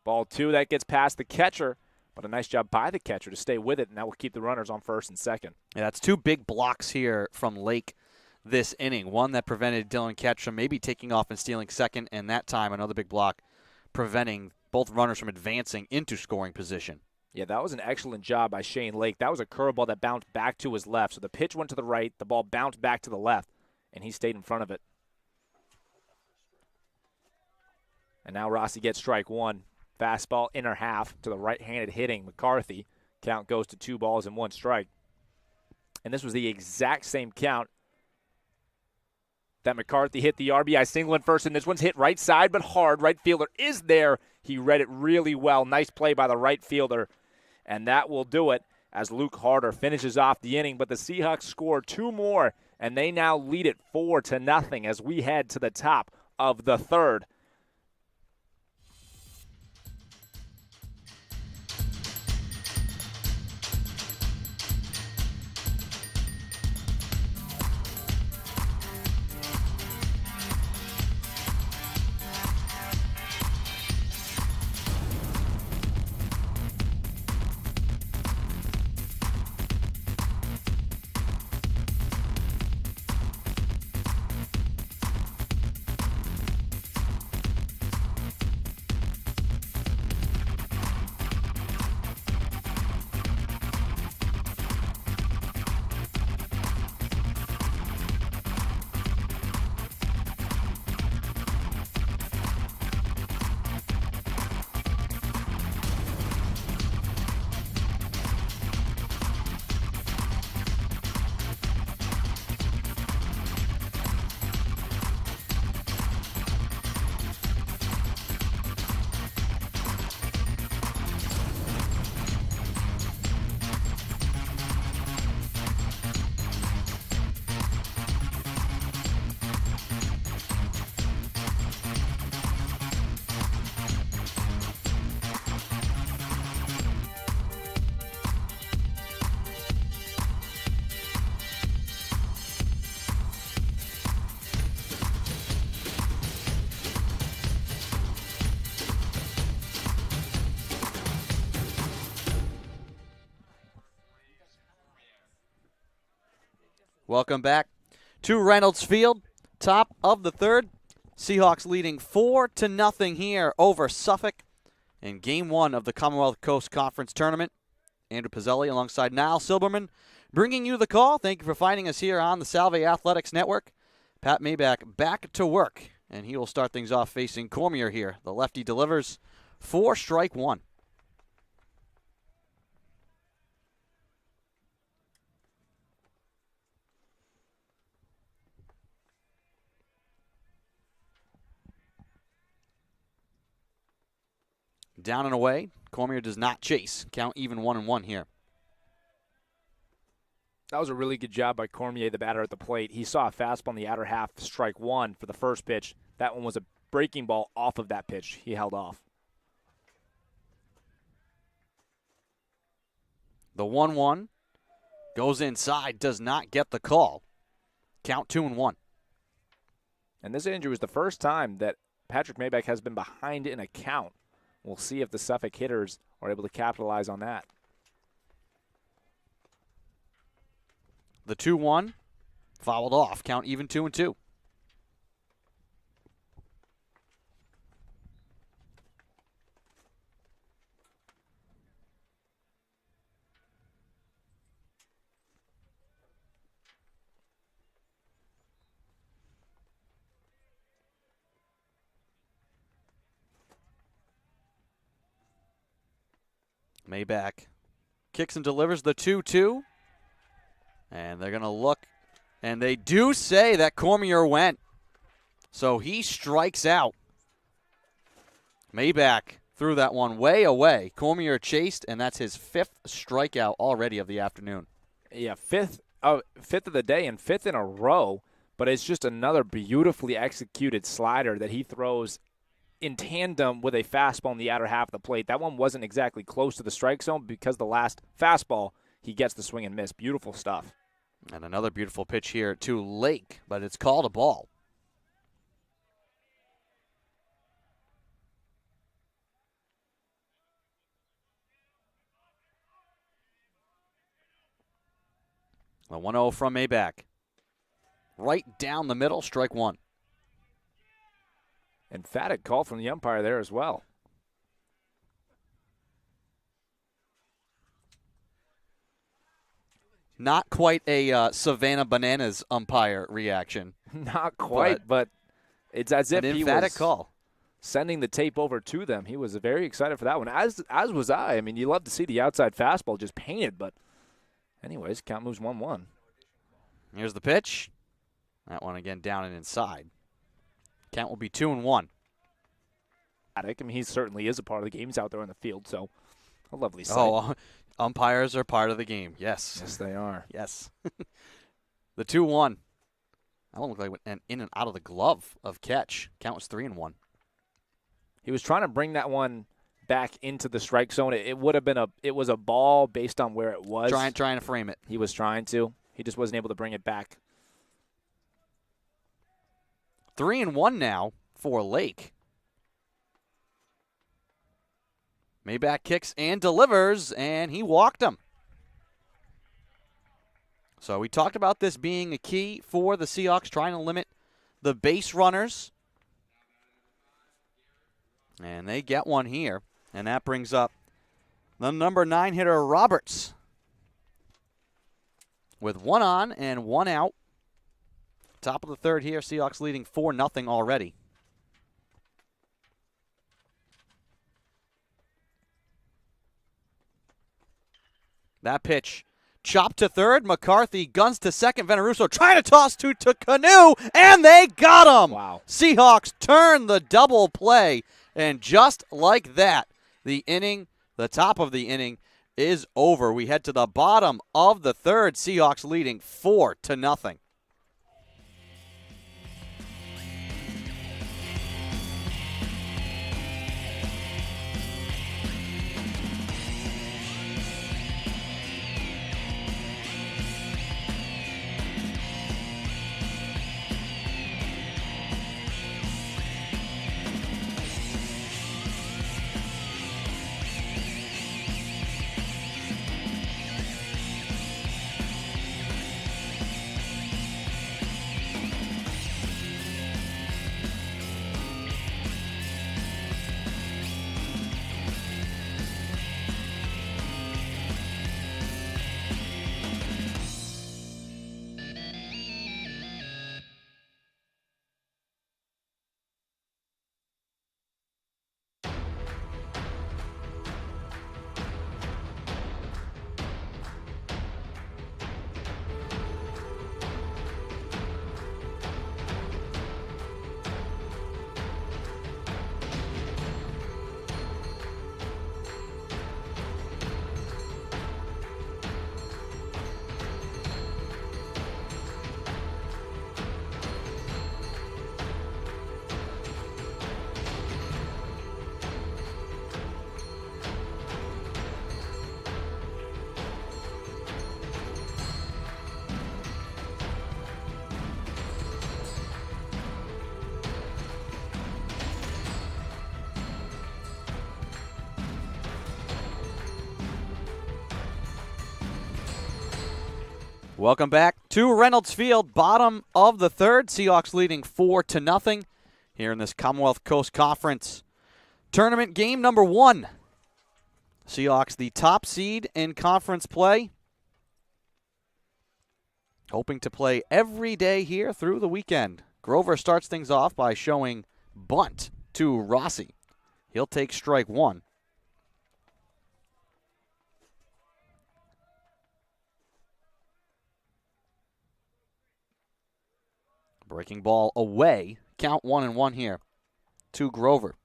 Ball 2, that gets past the catcher, But a nice job by the catcher to stay with it, and that will keep the runners on first and second. Yeah, that's 2 big blocks here from Lake this inning. One that prevented Dylan Ketch from maybe taking off and stealing second, and that time another big block preventing both runners from advancing into scoring position. Yeah, that was an excellent job by Shane Lake. That was a curveball that bounced back to his left. So the pitch went to the right, the ball bounced back to the left, and he stayed in front of it. And now Rossi gets strike one. Fastball inner half to the right-handed hitting McCarthy. Count goes to 2 balls and 1 strike. And this was the exact same count that McCarthy hit the RBI single in first, and this one's hit right side but hard. Right fielder is there. He read it really well. Nice play by the right fielder. And that will do it as Luke Harder finishes off the inning. But the Seahawks score 2 more, and they now lead it 4-0 as we head to the top of the third. Welcome back to Reynolds Field, top of the third. Seahawks leading 4-0 here over Suffolk in Game 1 of the Commonwealth Coast Conference Tournament. Andrew Pizzelli alongside Niall Silberman bringing you the call. Thank you for finding us here on the Salve Athletics Network. Pat Maybach back to work, and he will start things off facing Cormier here. The lefty delivers 4 strike 1. Down and away. Cormier does not chase. Count even 1-1 here. That was a really good job by Cormier, the batter at the plate. He saw a fastball in the outer half, strike 1 for the first pitch. That one was a breaking ball off of that pitch. He held off. The 1-1 goes inside, does not get the call. Count 2-1. And this injury was the first time that Patrick Maybach has been behind in a count. We'll see if the Suffolk hitters are able to capitalize on that. The 2-1 fouled off. Count even 2-2. Maybach kicks and delivers the 2-2. And they're going to look, and they do say that Cormier went. So he strikes out. Maybach threw that one way away. Cormier chased, and that's his 5th strikeout already of the afternoon. Yeah, fifth of the day and 5th in a row. But it's just another beautifully executed slider that he throws in tandem with a fastball in the outer half of the plate. That one wasn't exactly close to the strike zone because the last fastball, he gets the swing and miss. Beautiful stuff. And another beautiful pitch here to Lake, but it's called a ball. The 1-0 from Maybach. Right down the middle, strike one. Emphatic call from the umpire there as well. Not quite a Savannah Bananas umpire reaction. Not quite, but it's as if an he emphatic was call. Sending the tape over to them. He was very excited for that one, as was I. I mean, you love to see the outside fastball just painted, but anyways, count moves 1-1. Here's the pitch. That one again down and inside. Count will be 2-1. I mean, he certainly is a part of the game. He's out there on the field, so a lovely sight. Oh, umpires are part of the game. Yes. Yes, they are. Yes. The 2-1. That one looked like it went in and out of the glove of catch. Count was 3-1. He was trying to bring that one back into the strike zone. It would have been it was a ball based on where it was. Trying to frame it. He was trying to. He just wasn't able to bring it back. 3-1 now for Lake. Maybach kicks and delivers, and he walked him. So we talked about this being a key for the Seahawks, trying to limit the base runners. And they get one here, and that brings up the number 9 hitter, Roberts, with 1 on and 1 out. Top of the third here, Seahawks leading 4-0 already. That pitch chopped to third. McCarthy guns to second. Veneruso trying to toss to Canoe, and they got him. Wow. Seahawks turn the double play, and just like that, the top of the inning, is over. We head to the bottom of the third. Seahawks leading 4-0. Welcome back to Reynolds Field, bottom of the third. Seahawks leading 4-0 here in this Commonwealth Coast Conference tournament game number 1. Seahawks, the top seed in conference play, hoping to play every day here through the weekend. Grover starts things off by showing bunt to Rossi. He'll take strike 1. Breaking ball away. Count 1-1 here to Grover,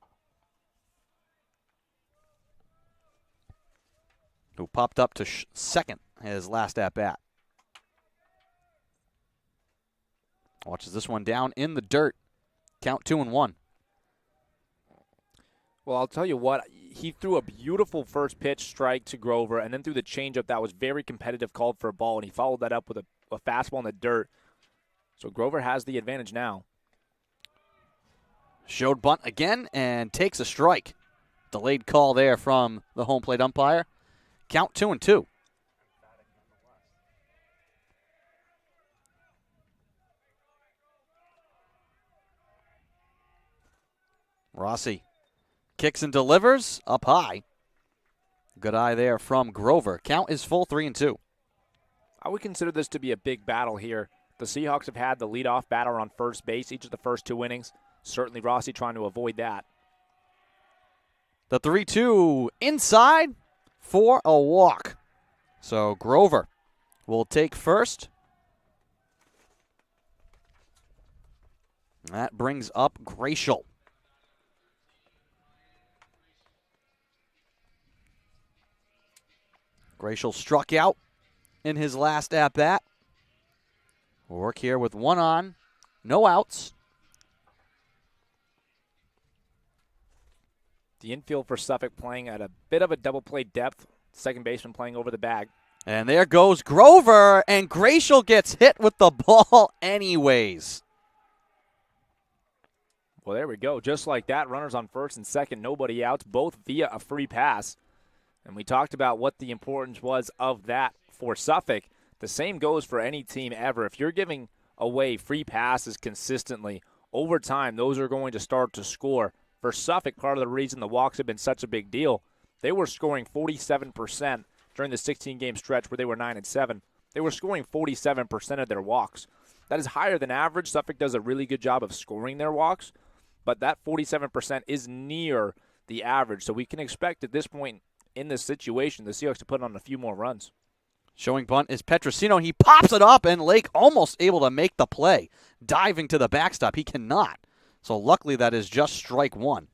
who popped up to second his last at-bat. Watches this one down in the dirt. Count 2-1. Well, I'll tell you what, he threw a beautiful first pitch strike to Grover, and then threw the changeup that was very competitive, called for a ball, and he followed that up with a fastball in the dirt. So Grover has the advantage now. Showed bunt again and takes a strike. Delayed call there from the home plate umpire. Count 2-2. Rossi kicks and delivers up high. Good eye there from Grover. Count is full, 3-2. I would consider this to be a big battle here. The Seahawks have had the leadoff batter on first base each of the first 2 innings. Certainly Rossi trying to avoid that. The 3-2 inside for a walk. So Grover will take first. That brings up Gracial. Gracial struck out in his last at-bat. We'll work here with 1 on, no outs. The infield for Suffolk playing at a bit of a double play depth. Second baseman playing over the bag. And there goes Grover, and Gracial gets hit with the ball anyways. Well, there we go. Just like that, runners on first and second, nobody outs, both via a free pass. And we talked about what the importance was of that for Suffolk. The same goes for any team ever. If you're giving away free passes consistently, over time, those are going to start to score. For Suffolk, part of the reason the walks have been such a big deal, they were scoring 47% during the 16-game stretch where they were 9-7. They were scoring 47% of their walks. That is higher than average. Suffolk does a really good job of scoring their walks, but that 47% is near the average. So we can expect at this point in this situation the Seahawks to put on a few more runs. Showing bunt is Petrosino. He pops it up, and Lake almost able to make the play. Diving to the backstop. He cannot. So luckily that is just strike 1.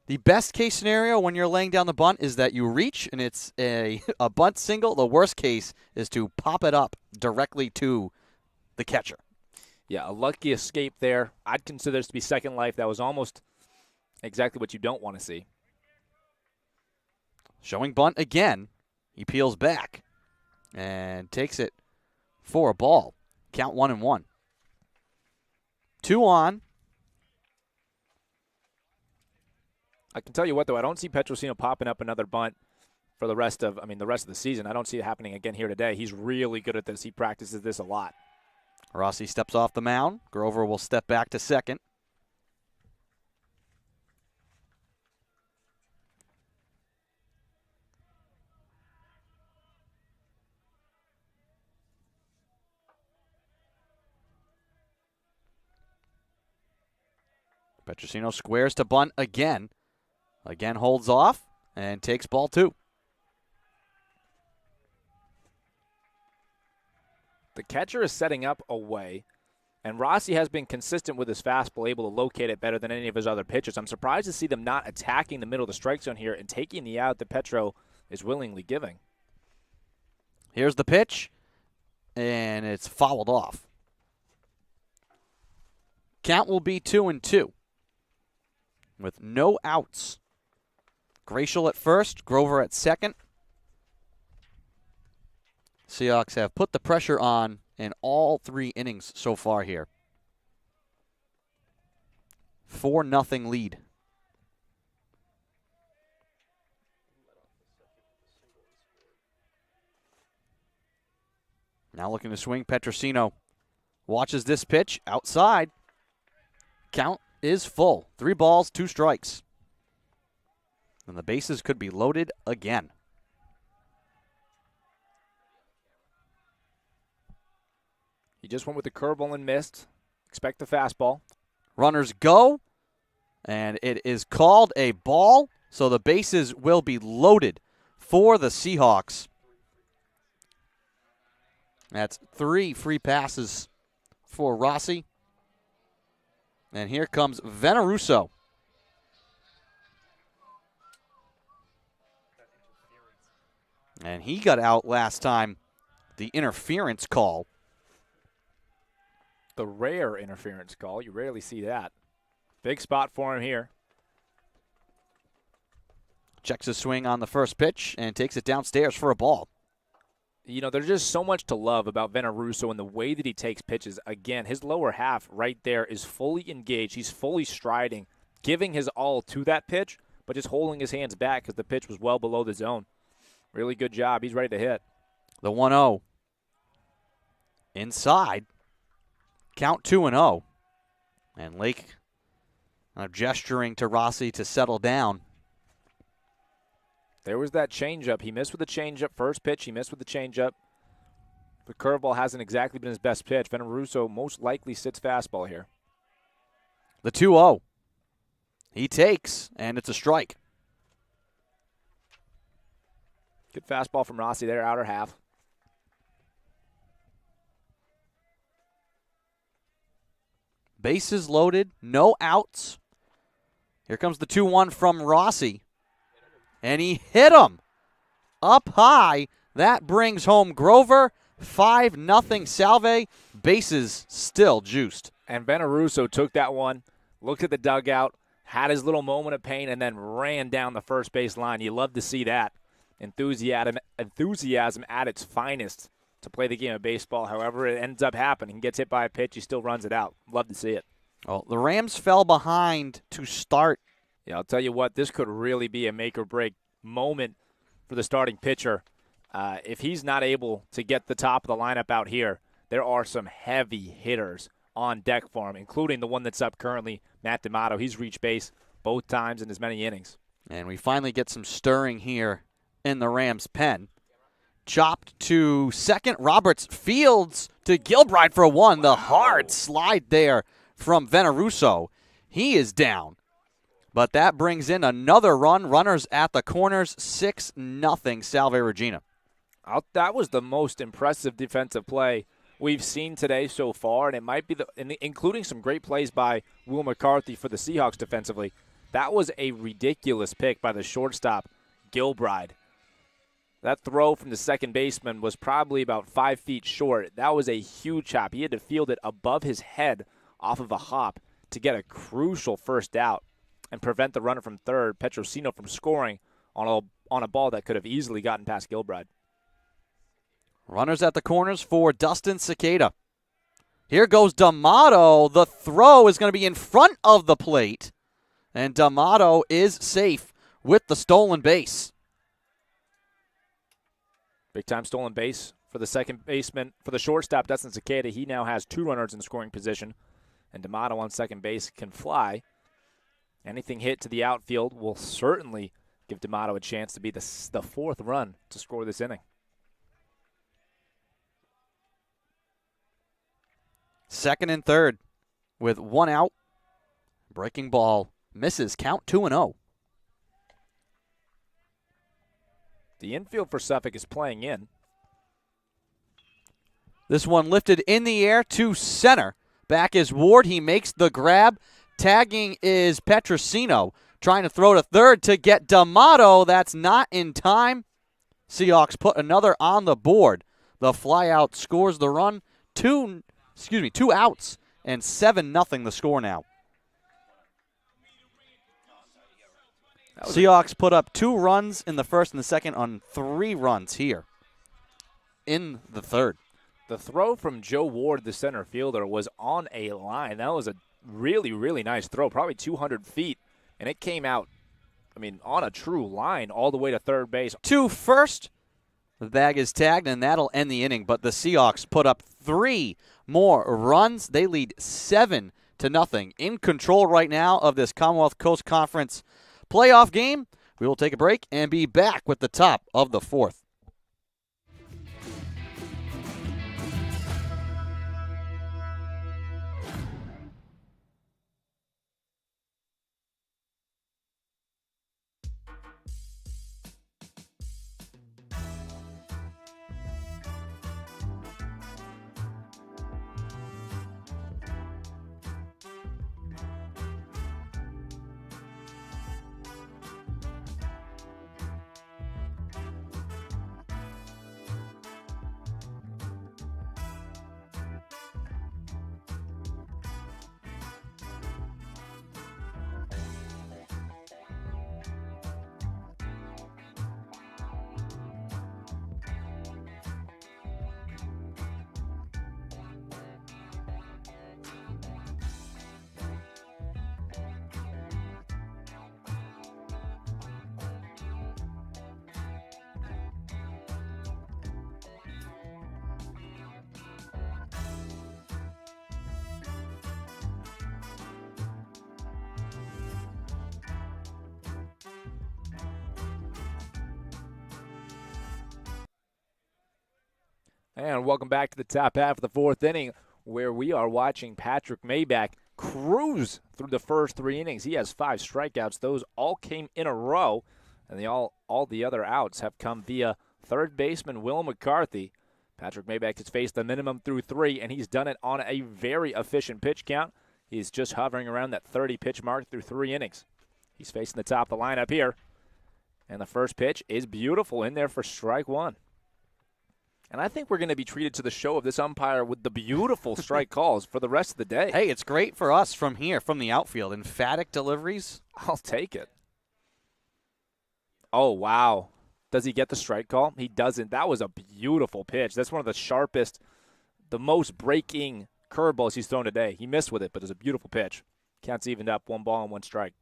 The best case scenario when you're laying down the bunt is that you reach and it's a bunt single. The worst case is to pop it up directly to the catcher. Yeah, a lucky escape there. I'd consider this to be second life. That was almost exactly what you don't want to see. Showing bunt again. He peels back and takes it for a ball. Count 1-1. 2 on. I can tell you what, though, I don't see Petrosino popping up another bunt for the rest of the season. I don't see it happening again here today. He's really good at this. He practices this a lot. Rossi steps off the mound. Grover will step back to second. Petrosino squares to bunt again. Again holds off and takes ball 2. The catcher is setting up away, and Rossi has been consistent with his fastball, able to locate it better than any of his other pitchers. I'm surprised to see them not attacking the middle of the strike zone here and taking the out that Petro is willingly giving. Here's the pitch, and it's fouled off. Count will be 2-2 with no outs. Gracial at first, Grover at second. Seahawks have put the pressure on in all 3 innings so far here. 4-0 lead. Now looking to swing, Petrosino watches this pitch outside. Count is full. 3 balls, 2 strikes. And the bases could be loaded again. He just went with the curveball and missed. Expect the fastball. Runners go, and it is called a ball, so the bases will be loaded for the Seahawks. That's 3 free passes for Rossi. And here comes Veneruso. And he got out last time. The interference call. The rare interference call. You rarely see that. Big spot for him here. Checks his swing on the first pitch and takes it downstairs for a ball. You know, there's just so much to love about Veneruso and the way that he takes pitches. Again, his lower half right there is fully engaged. He's fully striding, giving his all to that pitch, but just holding his hands back because the pitch was well below the zone. Really good job. He's ready to hit. The 1-0. Inside. Count 2-0. And Lake gesturing to Rossi to settle down. There was that changeup. He missed with the changeup. First pitch, he missed with the changeup. The curveball hasn't exactly been his best pitch. Veneruso most likely sits fastball here. The 2-0. He takes, and it's a strike. Good fastball from Rossi there, outer half. Bases loaded, no outs. Here comes the 2-1 from Rossi. And he hit him up high. That brings home Grover. 5-0 Salve. Bases still juiced. And Veneruso took that one, looked at the dugout, had his little moment of pain, and then ran down the first base line. You love to see that. Enthusiasm at its finest to play the game of baseball. However it ends up happening, gets hit by a pitch, he still runs it out. Love to see it. Well, the Rams fell behind to start. Yeah, I'll tell you what, this could really be a make-or-break moment for the starting pitcher. If he's not able to get the top of the lineup out here, there are some heavy hitters on deck for him, including the one that's up currently, Matt D'Amato. He's reached base both times in as many innings. And we finally get some stirring here in the Rams' pen. Chopped to second. Roberts fields to Gilbride for a 1. The hard slide there from Veneruso. He is down. But that brings in another run. Runners at the corners. 6-0 Salve Regina. That was the most impressive defensive play we've seen today so far, and it might be including some great plays by Will McCarthy for the Seahawks defensively. That was a ridiculous pick by the shortstop, Gilbride. That throw from the second baseman was probably about 5 feet short. That was a huge chop. He had to field it above his head off of a hop to get a crucial first out and prevent the runner from third, Petrosino, from scoring on a ball that could have easily gotten past Gilbride. Runners at the corners for Dustin Cicada. Here goes D'Amato. The throw is going to be in front of the plate, and D'Amato is safe with the stolen base. Big-time stolen base for the second baseman. For the shortstop, Dustin Cicada, he now has 2 runners in scoring position, and D'Amato on second base can fly. Anything hit to the outfield will certainly give D'Amato a chance to be the 4th run to score this inning. Second and third with 1 out. Breaking ball misses. Count 2-0. The infield for Suffolk is playing in. This one lifted in the air to center. Back is Ward. He makes the grab. Tagging is Petrosino. Trying to throw to third to get D'Amato. That's not in time. Seahawks put another on the board. The flyout scores the run. 2 outs and 7-0 the score now. Seahawks put up 2 runs in the first and the second on 3 runs here in the third. The throw from Joe Ward, the center fielder, was on a line. That was a really, really nice throw, probably 200 feet, and it came out, on a true line all the way to third base. To first, the bag is tagged, and that'll end the inning, but the Seahawks put up 3 more runs. They lead 7-0, in control right now of this Commonwealth Coast Conference playoff game. We will take a break and be back with the top of the 4th. And welcome back to the top half of the fourth inning, where we are watching Patrick Maybach cruise through the first 3 innings. He has 5 strikeouts. Those all came in a row, and all the other outs have come via third baseman Will McCarthy. Patrick Maybach has faced the minimum through 3, and he's done it on a very efficient pitch count. He's just hovering around that 30-pitch mark through 3 innings. He's facing the top of the lineup here, and the first pitch is beautiful in there for strike 1. And I think we're going to be treated to the show of this umpire with the beautiful strike calls for the rest of the day. Hey, it's great for us from here, from the outfield. Emphatic deliveries. I'll take it. Oh, wow. Does he get the strike call? He doesn't. That was a beautiful pitch. That's one of the sharpest, the most breaking curveballs he's thrown today. He missed with it, but it's a beautiful pitch. Counts evened up, 1 ball and 1 strike.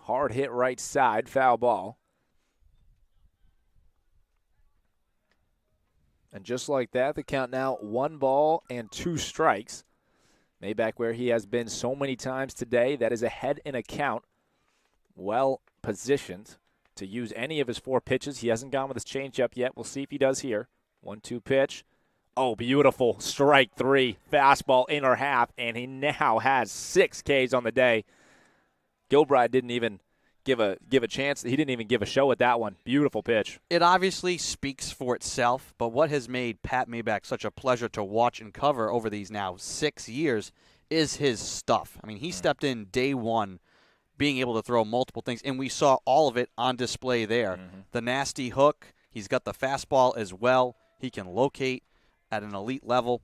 Hard hit right side, foul ball. And just like that, the count now 1 ball and 2 strikes. Maybach, where he has been so many times today, that is ahead in a count. Well positioned to use any of his 4 pitches. He hasn't gone with his changeup yet. We'll see if he does here. 1-2 pitch. Oh, beautiful. Strike 3. Fastball in or half, and he now has 6 Ks on the day. Gilbride didn't even give a chance. He didn't even give a show at that one. Beautiful pitch. It obviously speaks for itself, but what has made Pat Maybach such a pleasure to watch and cover over these now 6 years is his stuff. I mean, he stepped in day one being able to throw multiple things, and we saw all of it on display there. The nasty hook, he's got the fastball as well. He can locate at an elite level.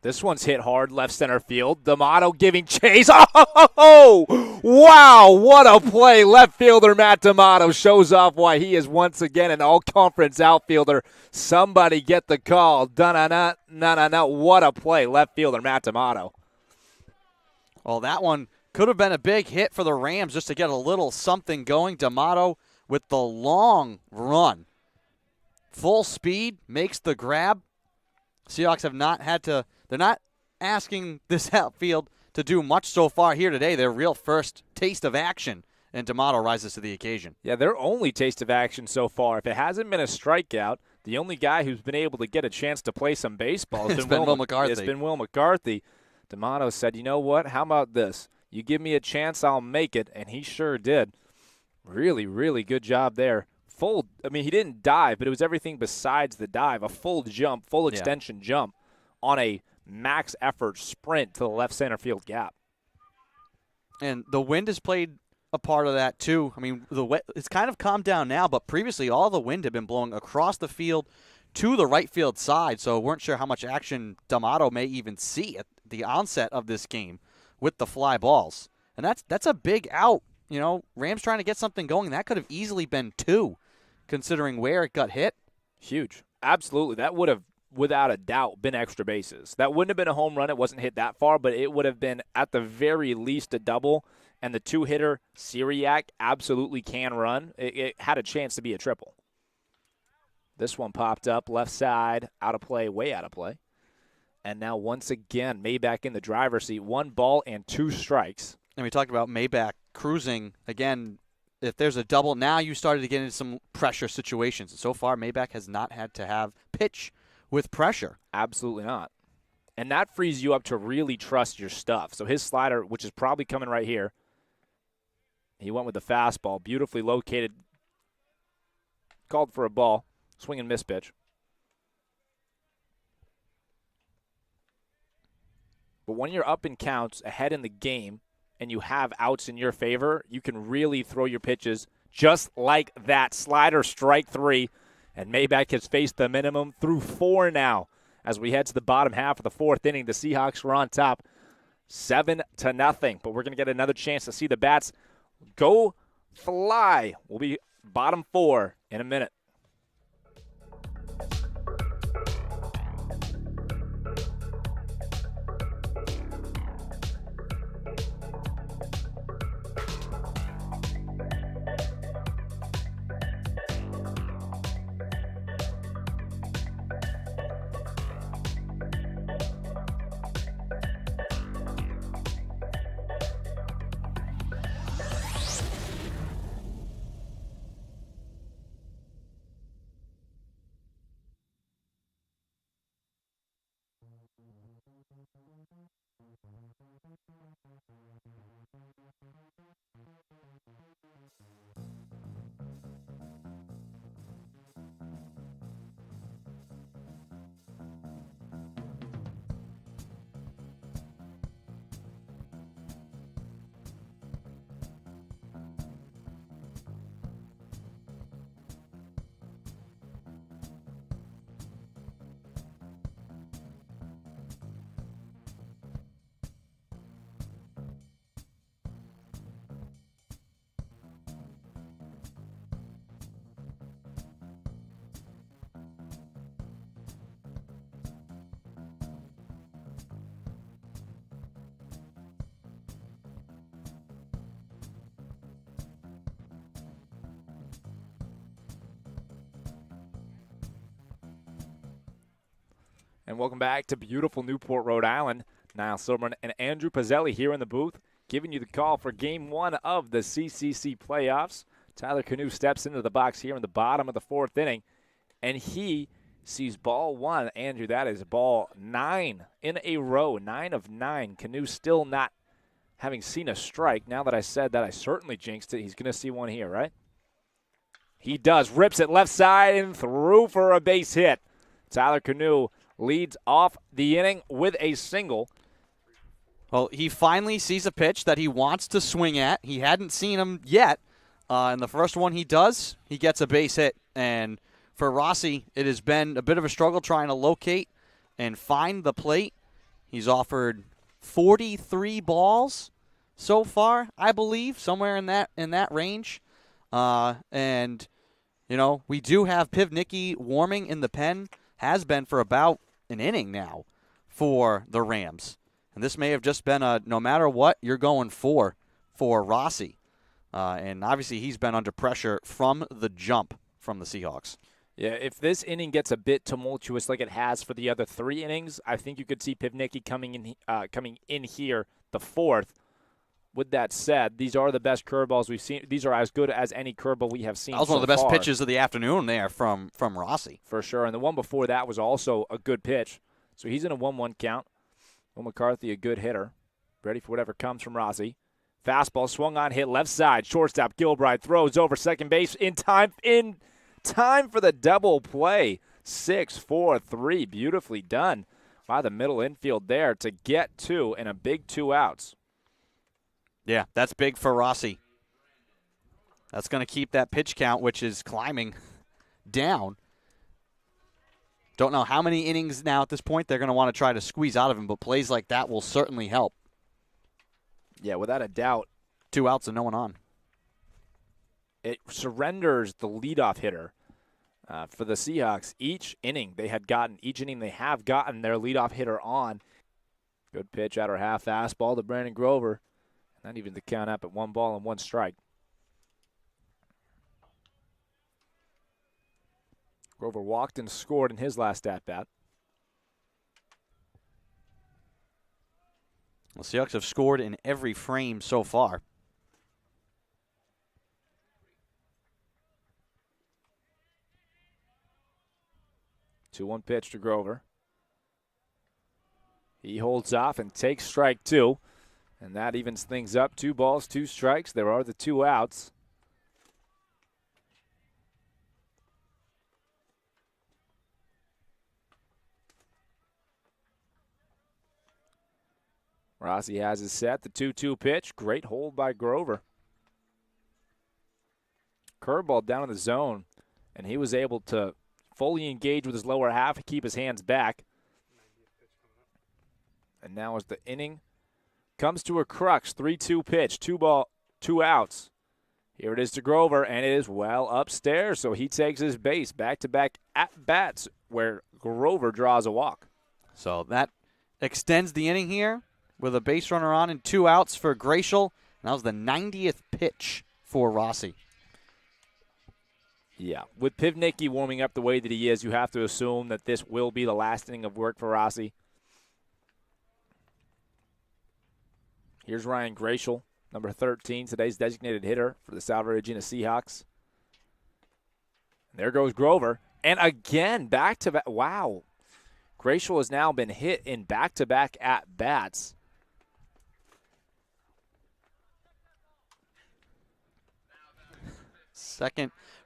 This one's hit hard, left center field. D'Amato giving chase. Oh, wow, what a play. Left fielder Matt D'Amato shows off why he is once again an all-conference outfielder. Somebody get the call. Da-na-na, what a play. Left fielder Matt D'Amato. Well, that one could have been a big hit for the Rams just to get a little something going. D'Amato with the long run. Full speed, makes the grab. Seahawks have not had to – they're not asking this outfield to do much so far here today. Their real first taste of action, and D'Amato rises to the occasion. Yeah, their only taste of action so far. If it hasn't been a strikeout, the only guy who's been able to get a chance to play some baseball has been Will McCarthy. It's been Will McCarthy. D'Amato said, you know what, how about this? You give me a chance, I'll make it, and he sure did. Really, really good job there. He didn't dive, but it was everything besides the dive. A full jump, full extension jump on a max effort sprint to the left center field gap. And the wind has played a part of that too. I mean, it's kind of calmed down now, but previously all the wind had been blowing across the field to the right field side, so weren't sure how much action D'Amato may even see at the onset of this game with the fly balls. And that's a big out. You know, Rams trying to get something going. That could have easily been 2. Considering where it got hit. Huge. Absolutely. That would have, without a doubt, been extra bases. That wouldn't have been a home run. It wasn't hit that far, but it would have been, at the very least, a double. And the 2-hitter, Syriac, absolutely can run. It had a chance to be a triple. This one popped up, left side, out of play, way out of play. And now, once again, Maybach in the driver's seat. 1 ball and 2 strikes. And we talked about Maybach cruising. Again, if there's a double, now you started to get into some pressure situations. And so far, Maybach has not had to have pitch with pressure. Absolutely not. And that frees you up to really trust your stuff. So his slider, which is probably coming right here, he went with the fastball, beautifully located, called for a ball, swing and miss pitch. But when you're up in counts, ahead in the game, and you have outs in your favor, you can really throw your pitches just like that. Slider, strike 3, and Maybach has faced the minimum through 4 now. As we head to the bottom half of the 4th inning, the Seahawks were on top 7-0. But we're going to get another chance to see the bats go fly. We'll be bottom 4 in a minute. And welcome back to beautiful Newport, Rhode Island. Niall Silverman and Andrew Pizzelli here in the booth, giving you the call for Game 1 of the CCC playoffs. Tyler Canoe steps into the box here in the bottom of the fourth inning, and he sees ball one. Andrew, that is ball 9 in a row, 9 of 9. Canoe still not having seen a strike. Now that I said that, I certainly jinxed it. He's going to see one here, right? He does. Rips it left side and through for a base hit. Tyler Canoe leads off the inning with a single. Well, he finally sees a pitch that he wants to swing at. He hadn't seen him yet. And the first one he does, he gets a base hit. And for Rossi, it has been a bit of a struggle trying to locate and find the plate. He's offered 43 balls so far, I believe, somewhere in that range. And, you know, we do have Pivnicki warming in the pen, has been for about an inning now for the Rams. And this may have just been a no matter what, you're going for Rossi. And obviously he's been under pressure from the jump from the Seahawks. Yeah, if this inning gets a bit tumultuous like it has for the other 3 innings, I think you could see Pivnicki coming in here the fourth. With that said, these are the best curveballs we've seen. These are as good as any curveball we have seen so far. That was one of the best pitches of the afternoon there from Rossi. For sure, and the one before that was also a good pitch. So he's in a 1-1 count. Will McCarthy, a good hitter, ready for whatever comes from Rossi. Fastball swung on, hit left side. Shortstop Gilbride throws over second base in time for the double play. 6-4-3, beautifully done by the middle infield there to get 2 and a big 2 outs. Yeah, that's big for Rossi. That's going to keep that pitch count, which is climbing down. Don't know how many innings now at this point they're going to want to try to squeeze out of him, but plays like that will certainly help. Yeah, without a doubt. 2 outs and no one on. It surrenders the leadoff hitter for the Seahawks. Each inning they have gotten their leadoff hitter on. Good pitch, outer half fastball to Brandon Grover. Not even to count up at 1 ball and 1 strike. Grover walked and scored in his last at-bat. The Seahawks have scored in every frame so far. Two-one pitch to Grover. He holds off and takes strike 2. And that evens things up. 2 balls, 2 strikes. There are the 2 outs. Rossi has his set. The 2-2 pitch. Great hold by Grover. Curveball down in the zone. And he was able to fully engage with his lower half and keep his hands back. And now as the inning comes to a crux, 3-2 pitch, 2 outs. Here it is to Grover, and it is well upstairs, so he takes his base. Back-to-back at-bats where Grover draws a walk. So that extends the inning here with a base runner on and 2 outs for Gratial. That was the 90th pitch for Rossi. Yeah, with Pivnicki warming up the way that he is, you have to assume that this will be the last inning of work for Rossi. Here's Ryan Gratial, number 13, today's designated hitter for the Salve Regina Seahawks. And there goes Grover. And again, back-to-back. Wow. Gratial has now been hit in back-to-back at-bats.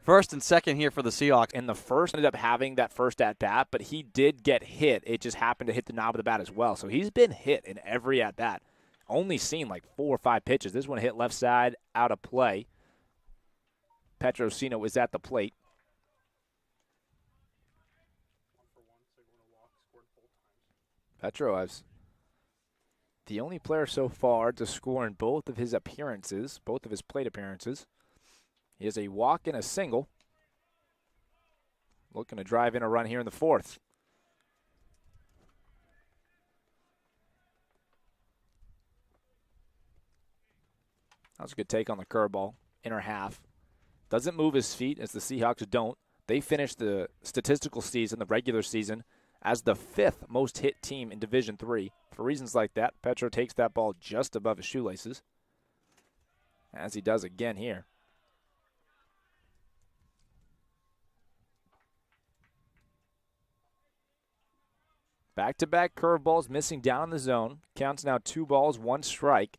First and second here for the Seahawks. And the first ended up having that first at-bat, but he did get hit. It just happened to hit the knob of the bat as well. So he's been hit in every at-bat. Only seen like 4 or 5 pitches. This one hit left side, out of play. Petrosino is at the plate. Petro has the only player so far to score in both of his appearances, both of his plate appearances. He has a walk and a single. Looking to drive in a run here in the fourth. That was a good take on the curveball, inner half. Doesn't move his feet, as the Seahawks don't. They finished the statistical season, the regular season, as the 5th most hit team in Division III. For reasons like that, Petro takes that ball just above his shoelaces, as he does again here. Back-to-back curveballs missing down in the zone. Counts now 2 balls, 1 strike.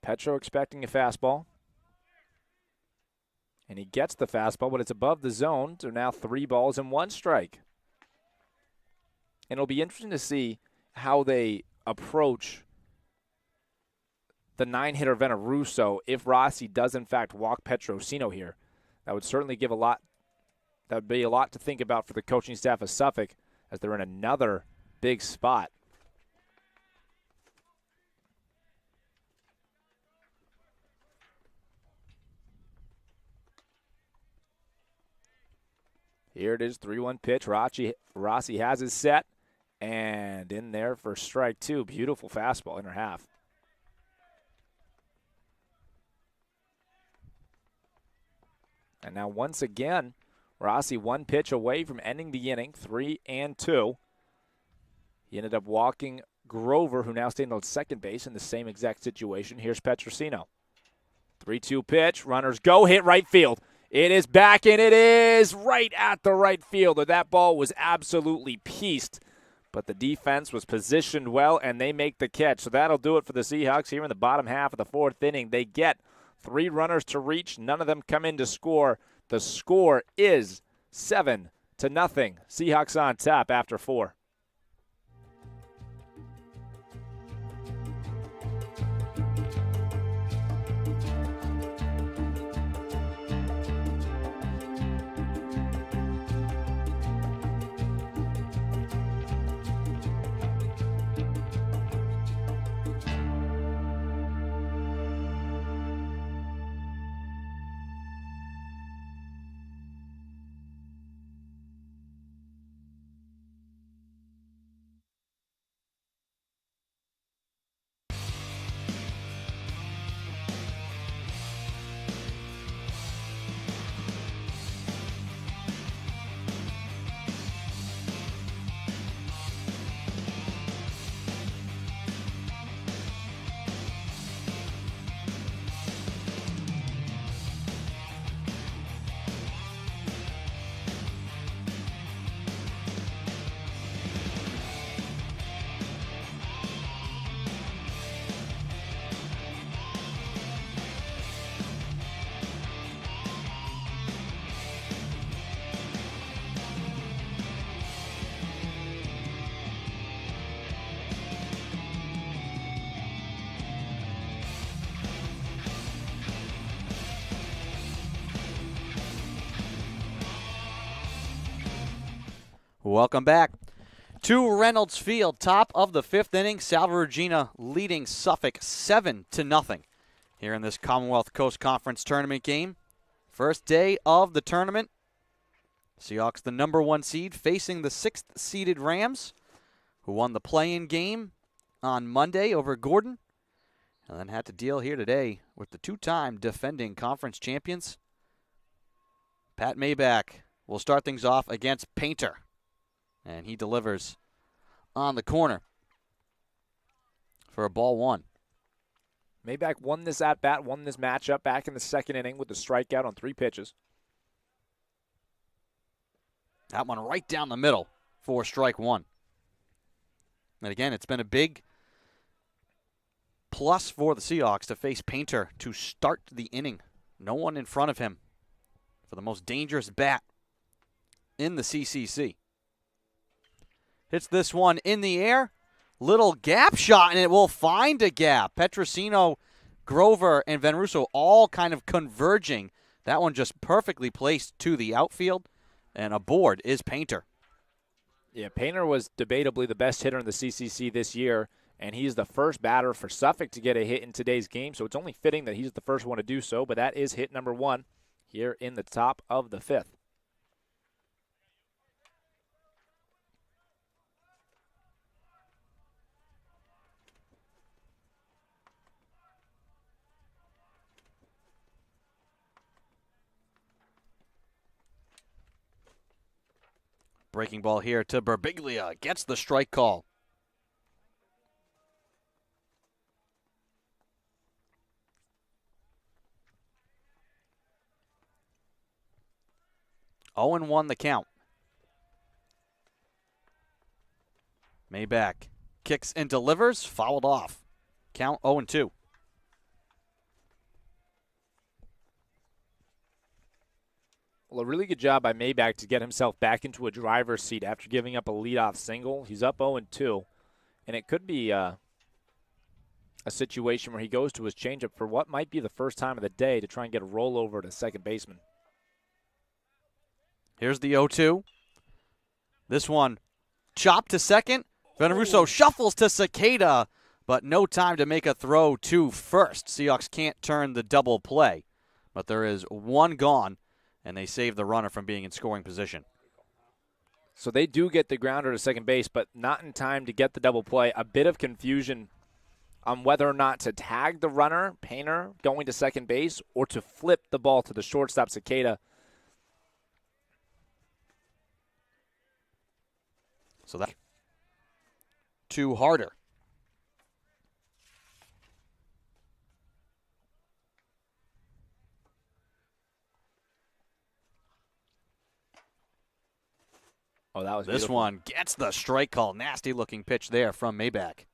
Petro expecting a fastball. And he gets the fastball, but it's above the zone, so now 3 balls and 1 strike. And it'll be interesting to see how they approach the 9-hitter Veneruso if Rossi does, in fact, walk Petrosino here. That would certainly give a lot. That would be a lot to think about for the coaching staff of Suffolk, as they're in another big spot. Here it is, 3-1 pitch. Rossi has his set, and in there for strike 2. Beautiful fastball, inner half. And now once again, Rossi 1 pitch away from ending the inning, 3-2. He ended up walking Grover, who now stands on second base in the same exact situation. Here's Petrosino. 3-2 pitch, runners go, hit right field. It is back, and it is right at the right fielder. That ball was absolutely pieced, but the defense was positioned well, and they make the catch. So that'll do it for the Seahawks here in the bottom half of the 4th inning. They get 3 runners to reach. None of them come in to score. The score is 7-0. Seahawks on top after 4. Welcome back to Reynolds Field, top of the 5th inning. Salve Regina leading Suffolk 7-0 here in this Commonwealth Coast Conference tournament game. First day of the tournament. Seahawks, the number 1 seed, facing the 6th-seeded Rams, who won the play-in game on Monday over Gordon, and then had to deal here today with the 2-time defending conference champions. Pat Maybach will start things off against Painter. And he delivers on the corner for a ball 1. Maybach won this at-bat, won this matchup back in the 2nd inning with a strikeout on 3 pitches. That one right down the middle for strike one. And again, it's been a big plus for the Seahawks to face Painter to start the inning. No one in front of him for the most dangerous bat in the CCC. Hits this one in the air. Little gap shot, and it will find a gap. Petrosino, Grover, and Van Russo all kind of converging. That one just perfectly placed to the outfield, and aboard is Painter. Yeah, Painter was debatably the best hitter in the CCC this year, and he's the first batter for Suffolk to get a hit in today's game, so it's only fitting that he's the first one to do so, but that is hit number one here in the top of the fifth. Breaking ball here to Birbiglia. Gets the strike call. Oh and 1 the count. Maybach kicks and delivers. Fouled off. Count 0 and 2. Well, a really good job by Maybach to get himself back into a driver's seat after giving up a leadoff single. He's up 0-2, and it could be a situation where he goes to his changeup for what might be the first time of the day to try and get a rollover to second baseman. Here's the 0-2. This one chopped to second. Veneruso shuffles to Cicada, but no time to make a throw to first. Seahawks can't turn the double play, but there is one gone, and they save the runner from being in scoring position. So they do get the grounder to second base, but not in time to get the double play. A bit of confusion on whether or not to tag the runner, Painter, going to second base, or to flip the ball to the shortstop, Cicada. So that to Harder. Oh, that was this beautiful. one gets the strike call. Nasty looking pitch there from Maybach.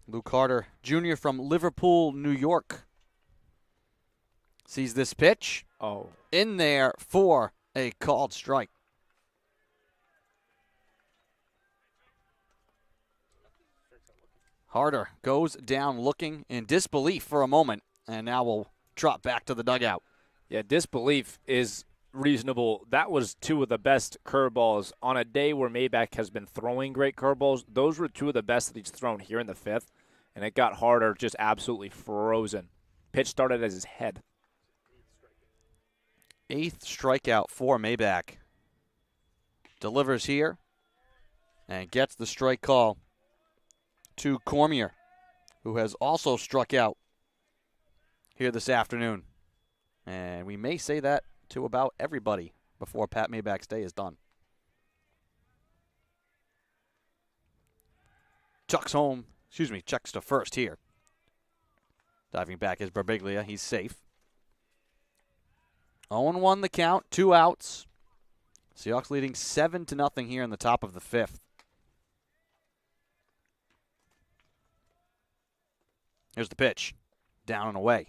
Luke Carter Jr. from Liverpool, New York. Sees this pitch. Oh. In there for a called strike. Harder goes down looking in disbelief for a moment, and now will trot back to the dugout. Yeah, disbelief is reasonable. That was two of the best curveballs on a day where Maybach has been throwing great curveballs. Those were two of the best that he's thrown here in the fifth, and it got Harder just absolutely frozen. Pitch started as his head. 8th strikeout for Maybach. Delivers here and gets the strike call to Cormier, who has also struck out here this afternoon. And we may say that to about everybody before Pat Maybach's day is done. Checks to first here. Diving back is Birbiglia. He's safe. 0-1 the count, 2 outs. Seahawks leading 7-0 here in the top of the fifth. Here's the pitch. Down and away.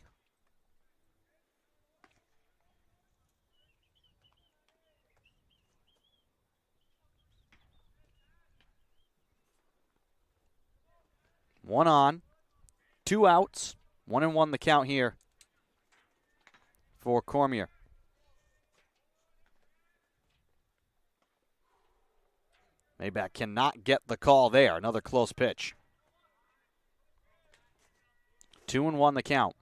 One on, 2 outs, 1-1 the count here for Cormier. Maybach cannot get the call there. Another close pitch. 2-1 the count.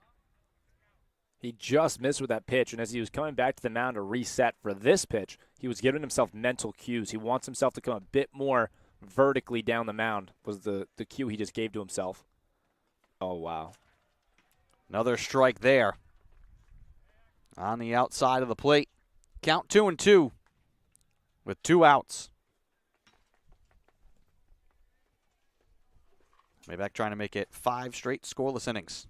He just missed with that pitch, and as he was coming back to the mound to reset for this pitch, he was giving himself mental cues. He wants himself to come a bit more vertically down the mound was the cue he just gave to himself. Oh, wow. Another strike there. On the outside of the plate. Count 2-2 with 2 outs. Maybach trying to make it 5 straight scoreless innings.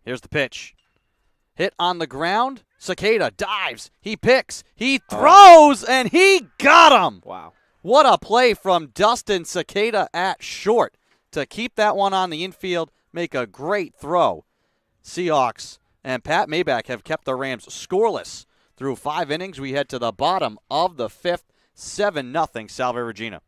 Here's the pitch. Hit on the ground. Cicada dives. He picks. He throws, and he got him. Wow. What a play from Dustin Cicada at short to keep that one on the infield, make a great throw. Seahawks and Pat Maybach have kept the Rams scoreless through 5 innings. We head to the bottom of the 5th, 7-0 Salve Regina.